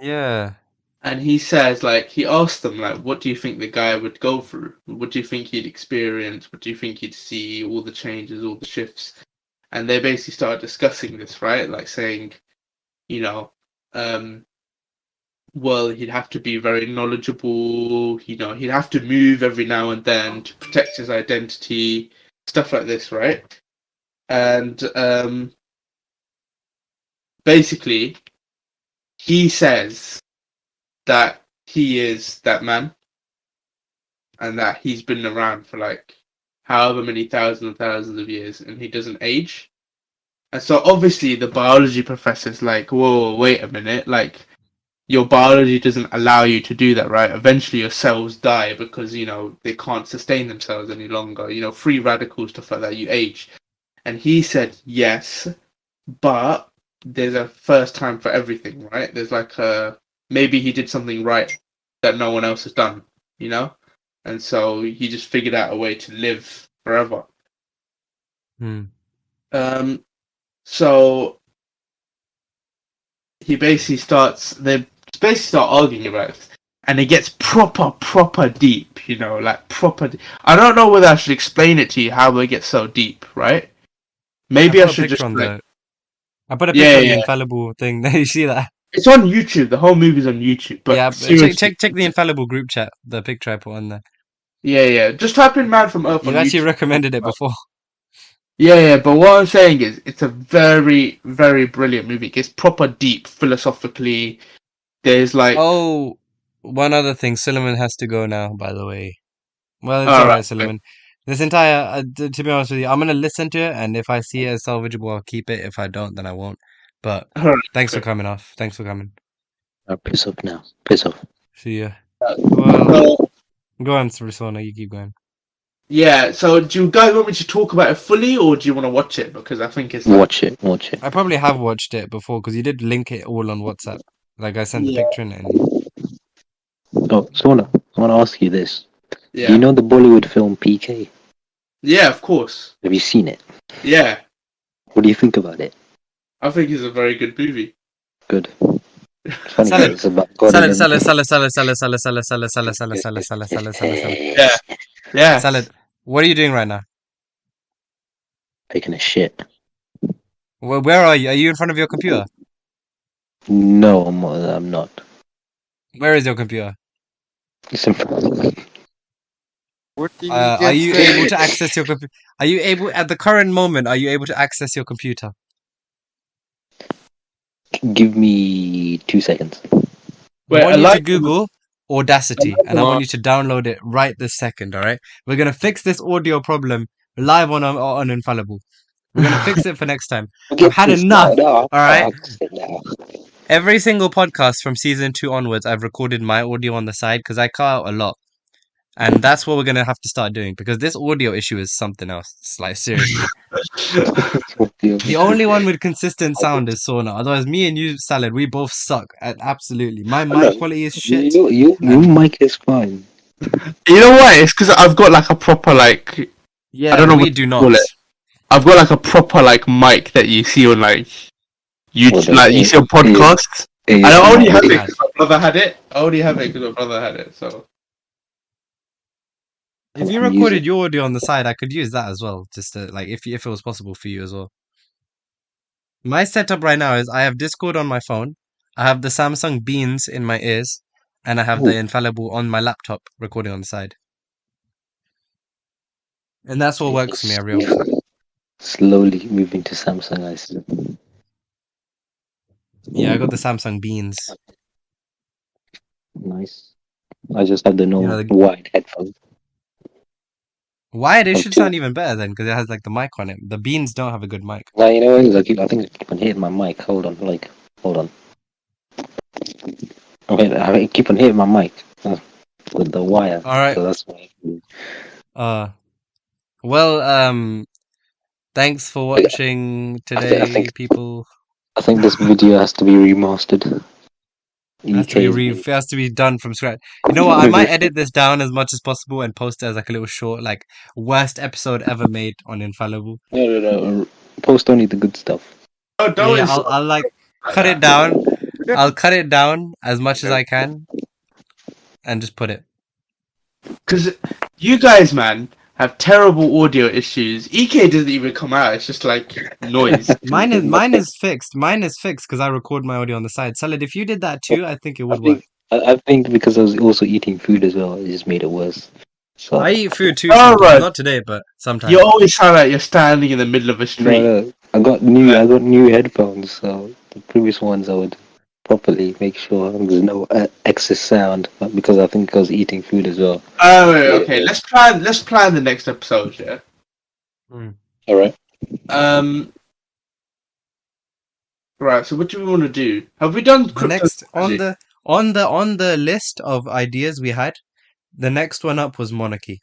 Yeah. And he says, like, he asked them, like, what do you think the guy would go through? What do you think he'd experience? What do you think he'd see? All the changes, all the shifts. And they basically started discussing this, right? Like saying, you know, well, he'd have to be very knowledgeable, he'd have to move every now and then to protect his identity, stuff like this, right? And basically, he says that he is that man and that he's been around for like however many thousands and thousands of years and he doesn't age. And so obviously the biology professor's like, whoa, wait a minute, like your biology doesn't allow you to do that, right? Eventually your cells die because, they can't sustain themselves any longer. Free radicals, stuff like that, you age. And he said, yes, but there's a first time for everything, right? There's like maybe he did something right that no one else has done, And so he just figured out a way to live forever. So he basically they start arguing about it, and it gets proper deep, like proper. I don't know whether I should explain it to you how it gets so deep, right? Maybe I should just like. I put a picture on the infallible thing. You see that? It's on YouTube. The whole movie's on YouTube. But yeah, seriously, check the infallible group chat. The picture I put on there. Yeah. Just type in "Man from Earth." You on actually YouTube. recommended it before. Yeah. But what I'm saying is, it's a very, very brilliant movie. It's proper deep philosophically. There's like. Oh, one other thing. Suleiman has to go now. By the way. Well, it's alright, Suleiman. This entire, to be honest with you, I'm gonna listen to it, and if I see it as salvageable, I'll keep it. If I don't, then I won't. But thanks for coming off. Thanks for coming. Piss off now. Piss off. See ya. Well, go on, Risona. You keep going. Yeah. So, do you guys want me to talk about it fully, or do you want to watch it? Because I think it's watch it. I probably have watched it before because you did link it all on WhatsApp. Like I sent the picture in it. Oh, Sona, I want to ask you this. Yeah. Do you know the Bollywood film PK? Yeah, of course. Have you seen it? Yeah. What do you think about it? I think it's a very good movie. Good. Funny Salad. it's about God Salad. Yeah. Salad. What are you doing right now? Taking a shit. Where are you? Are you in front of your computer? No, I'm not. Where is your computer? It's in front. What did Are you able to access your computer? Are you able, at the current moment, are you able to access your computer? Give me 2 seconds. Wait, I want you to Google Audacity, and I want you to download it right this second, alright? We're going to fix this audio problem live on Infallible. We're going to fix it for next time. I've had enough, alright? Every single podcast from season 2 onwards, I've recorded my audio on the side because I cut out a lot. And that's what we're going to have to start doing because this audio issue is something else. It's like, seriously. The only one with consistent sound is Sona. Otherwise, me and you, Salad, we both suck at absolutely. My mic quality is shit. Your and- mic is fine. You know why? It's because I've got like a proper like Yeah, don't know we what do to not. call it. I've got like a proper like mic that you see on like YouTube, like you see on podcasts. And I only have it because my brother had it. I only have it because my brother had it. So If you recorded your audio on the side, I could use that as well. Just to, like if it was possible for you as well. My setup right now is I have Discord on my phone, I have the Samsung Beans in my ears, and I have the Infallible on my laptop recording on the side. And that's what works for me every episode. Slowly moving to Samsung, I see. Yeah, I got the Samsung Beans. Nice. I just have the normal the- wide headphones. Wired, it Oh, should two. sound even better then because it has like the mic on it. The Beans don't have a good mic. Now you know what? I think I keep on hitting my mic. Hold on. Okay, I keep on hitting my mic with the wire. All right. So that's why. Well, thanks for watching today, think- people. I think this video has to be remastered. It has to be done from scratch. You know what? I might edit this down as much as possible and post it as like a little short, like worst episode ever made on Infallible. No. Post only the good stuff. Yeah, I'll like cut it down. I'll cut it down as much as I can, and just put it. because you guys, man, have terrible audio issues. EK doesn't even come out. It's just like noise. Mine is fixed. Mine is fixed because I record my audio on the side. Salad, if you did that too, I think it would work. I think because I was also eating food as well, it just made it worse. So I eat food too. All Sometimes. right. Not today, but sometimes. You always sound like you're standing in the middle of a street. no, I got new headphones. So the previous ones I would properly make sure there's no excess sound, but because I think I was eating food as well. Oh, okay. Let's plan the next episode. Yeah. All right. Right. So what do we want to do? Have we done The next on the list of ideas we had, the next one up was monarchy.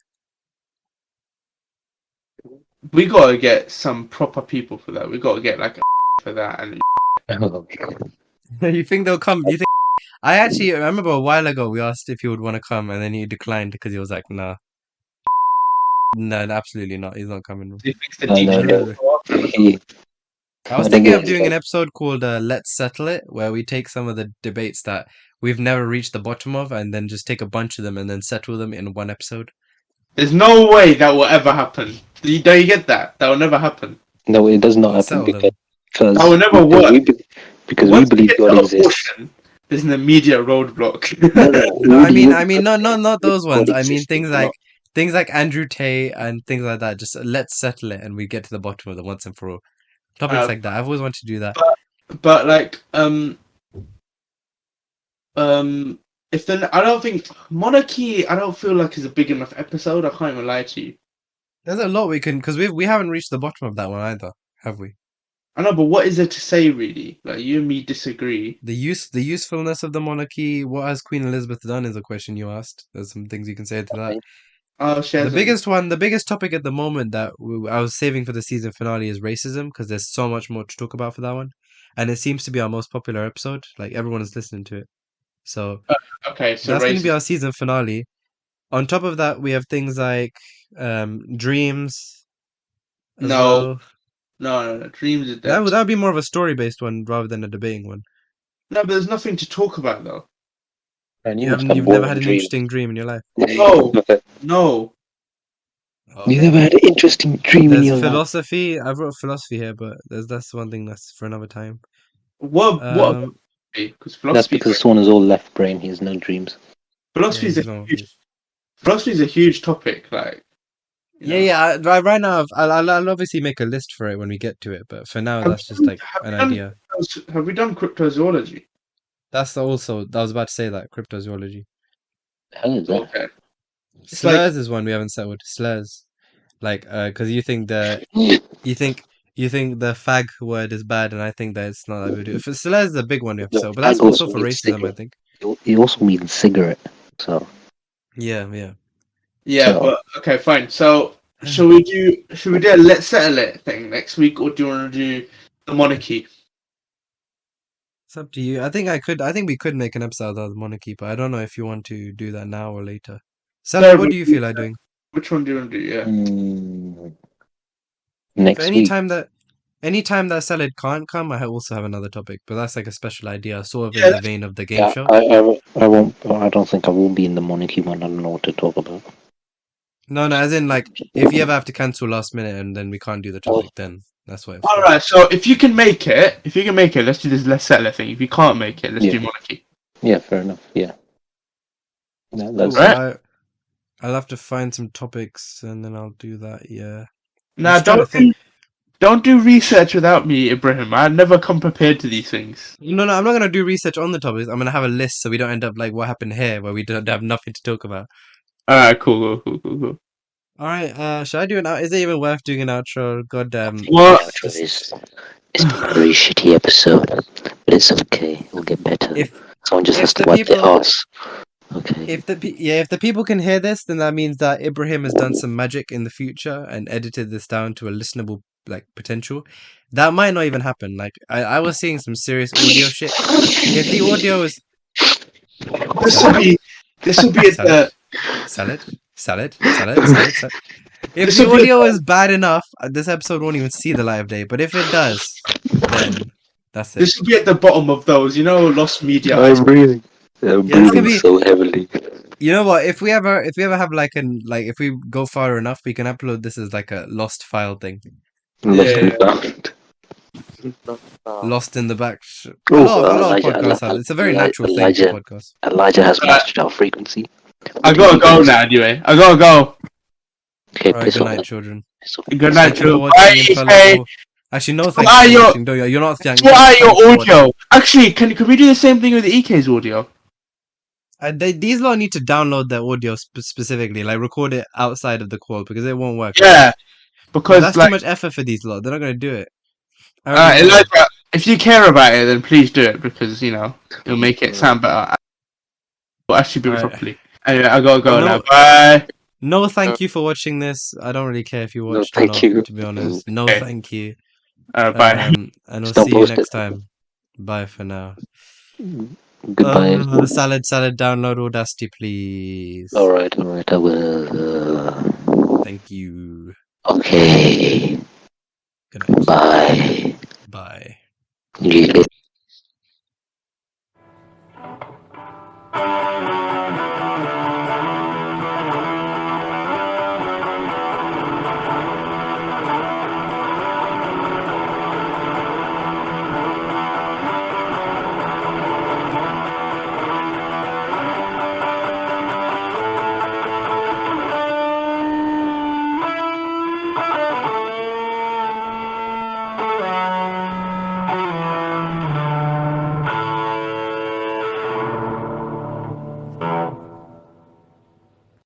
We gotta get some proper people for that. We gotta get like a for that and You think they'll come? You think? I remember a while ago we asked if he would want to come, and then he declined because he was like, "Nah, no, absolutely not. He's not coming." he thinks the No, DJ. I was thinking of doing an episode called "Let's Settle It," where we take some of the debates that we've never reached the bottom of, and then just take a bunch of them and then settle them in one episode. There's no way that will ever happen. Don't you get that? That will never happen. No, it does not happen Settle them. because That will never work. Because Once we you believe get God to exists. abortion, there's an immediate roadblock. No, I mean, not those ones. I mean, exists, things like Andrew Tate and things like that. Just let's settle it, and we get to the bottom of them once and for all. Topics like that. I've always wanted to do that. But like, if then I don't think monarchy. I don't feel like is a big enough episode. I can't even lie to you. There's a lot we can because we haven't reached the bottom of that one either, have we? I know, but what is there to say really? Like you and me disagree. The usefulness of the monarchy. What has Queen Elizabeth done is a question you asked. There's some things you can say to that. Oh, The biggest topic at the moment that I was saving for the season finale is racism because there's so much more to talk about for that one, and it seems to be our most popular episode. Like everyone is listening to it, so Okay, so that's going to be racism. our season finale. On top of that, we have things like dreams. as No. well. No, dreams are dead. That would be more of a story based one rather than a debating one. No, but there's nothing to talk about though. And You've never had an interesting dream in your life. No. No. You never had an interesting dream in There's your life. philosophy. I wrote philosophy here, but that's one thing that's for another time. What? Because That's philosophy. because Swan is all left brain. He has no dreams. Philosophy is a huge topic. Like. you know. Yeah. Right now, I'll obviously make a list for it when we get to it. But for now, that's just like an idea. Have we done cryptozoology? I was about to say that cryptozoology. The hell is that? Okay. It's Slurs is one we haven't settled. Slurs, like, because you think You think the fag word is bad, and I think that it's not that we do. If it's is a big one you have to No, sell, but that's fag also also for means racism, I cigarette. think. It also means cigarette. So Yeah, yeah. Yeah, So- but okay, fine. So should we do a let's settle it thing next week, or do you want to do the monarchy? It's up to you. I think we could make an episode of the monarchy, but I don't know if you want to do that now or later. Sally, No, what but- do you feel like doing? Which one do you want to do? Yeah. mm, For next any week. time that Salad can't come, I also have another topic, but that's like a special idea, sort of Yeah, in the vein of the game Yeah, show. I won't. I don't think I will be in the monarchy one. I don't know what to talk about. No, as in like if you ever have to cancel last minute and then we can't do the topic, then that's why. All right. So if you can make it, let's do this let's settle it thing. If you can't make it, let's Yeah. do monarchy. Yeah, fair enough. Yeah. Cool. That's Right. I'll have to find some topics and then I'll do that. Yeah. Now just trying to think. don't do research without me, Ibrahim. I never come prepared to these things. No, I'm not gonna do research on the topics. I'm gonna have a list so we don't end up like what happened here, where we don't have nothing to talk about. All right. Cool. All right. Should I do an out? Is it even worth doing an outro? God damn. What? outro is. It's been a very shitty episode, but it's okay. It'll get better. If Someone just if has to the wipe their people- ass. Okay. if the people can hear this, then that means that Ibrahim has done some magic in the future and edited this down to a listenable like potential. That might not even happen. Like I was seeing some serious audio shit. If the audio is This will be at the. salad. If This the will be- audio is bad enough, this episode won't even see the light of day. But if it does, then that's it. This will be at the bottom of those, lost media. I'm breathing. I'm Yeah, this breathing could be- so heavily. You know what? If we ever have if we go far enough, we can upload this as like a lost file thing, Lost Yeah. and found. lost in the back. A Oh, lot of Elijah, podcasts have. It's a very natural thing Elijah. for podcasts. Elijah has mastered our frequency. I gotta go now. Anyway, I gotta go. Okay, All right, piss good off. night, children. Piss off. Good night, Thank you for Joe. watching. Bye. Infallible. Actually, no, thank What are you for your- watching. Don't you're not thank. What are thanks your for watching. audio? Actually, can we do the same thing with the EK's audio? These lot need to download their audio specifically, like record it outside of the call because it won't work. Yeah, because that's like, too much effort for these lot. They're not gonna do it. I alright, already know. Elijah, if you care about it, then please do it because it'll make it sound better. We'll actually do it Alright. properly. Anyway, I gotta go No. now. Bye. No, thank you for watching this. I don't really care if you No, watched or thank not, you. to be honest. No, Okay. thank you. Bye. And we'll Just don't see you post next it. time. Bye for now. Goodbye. everyone. Salad, download Audacity, please. Alright, I will. Thank you. Okay. Good night. Bye. Bye. Yeah.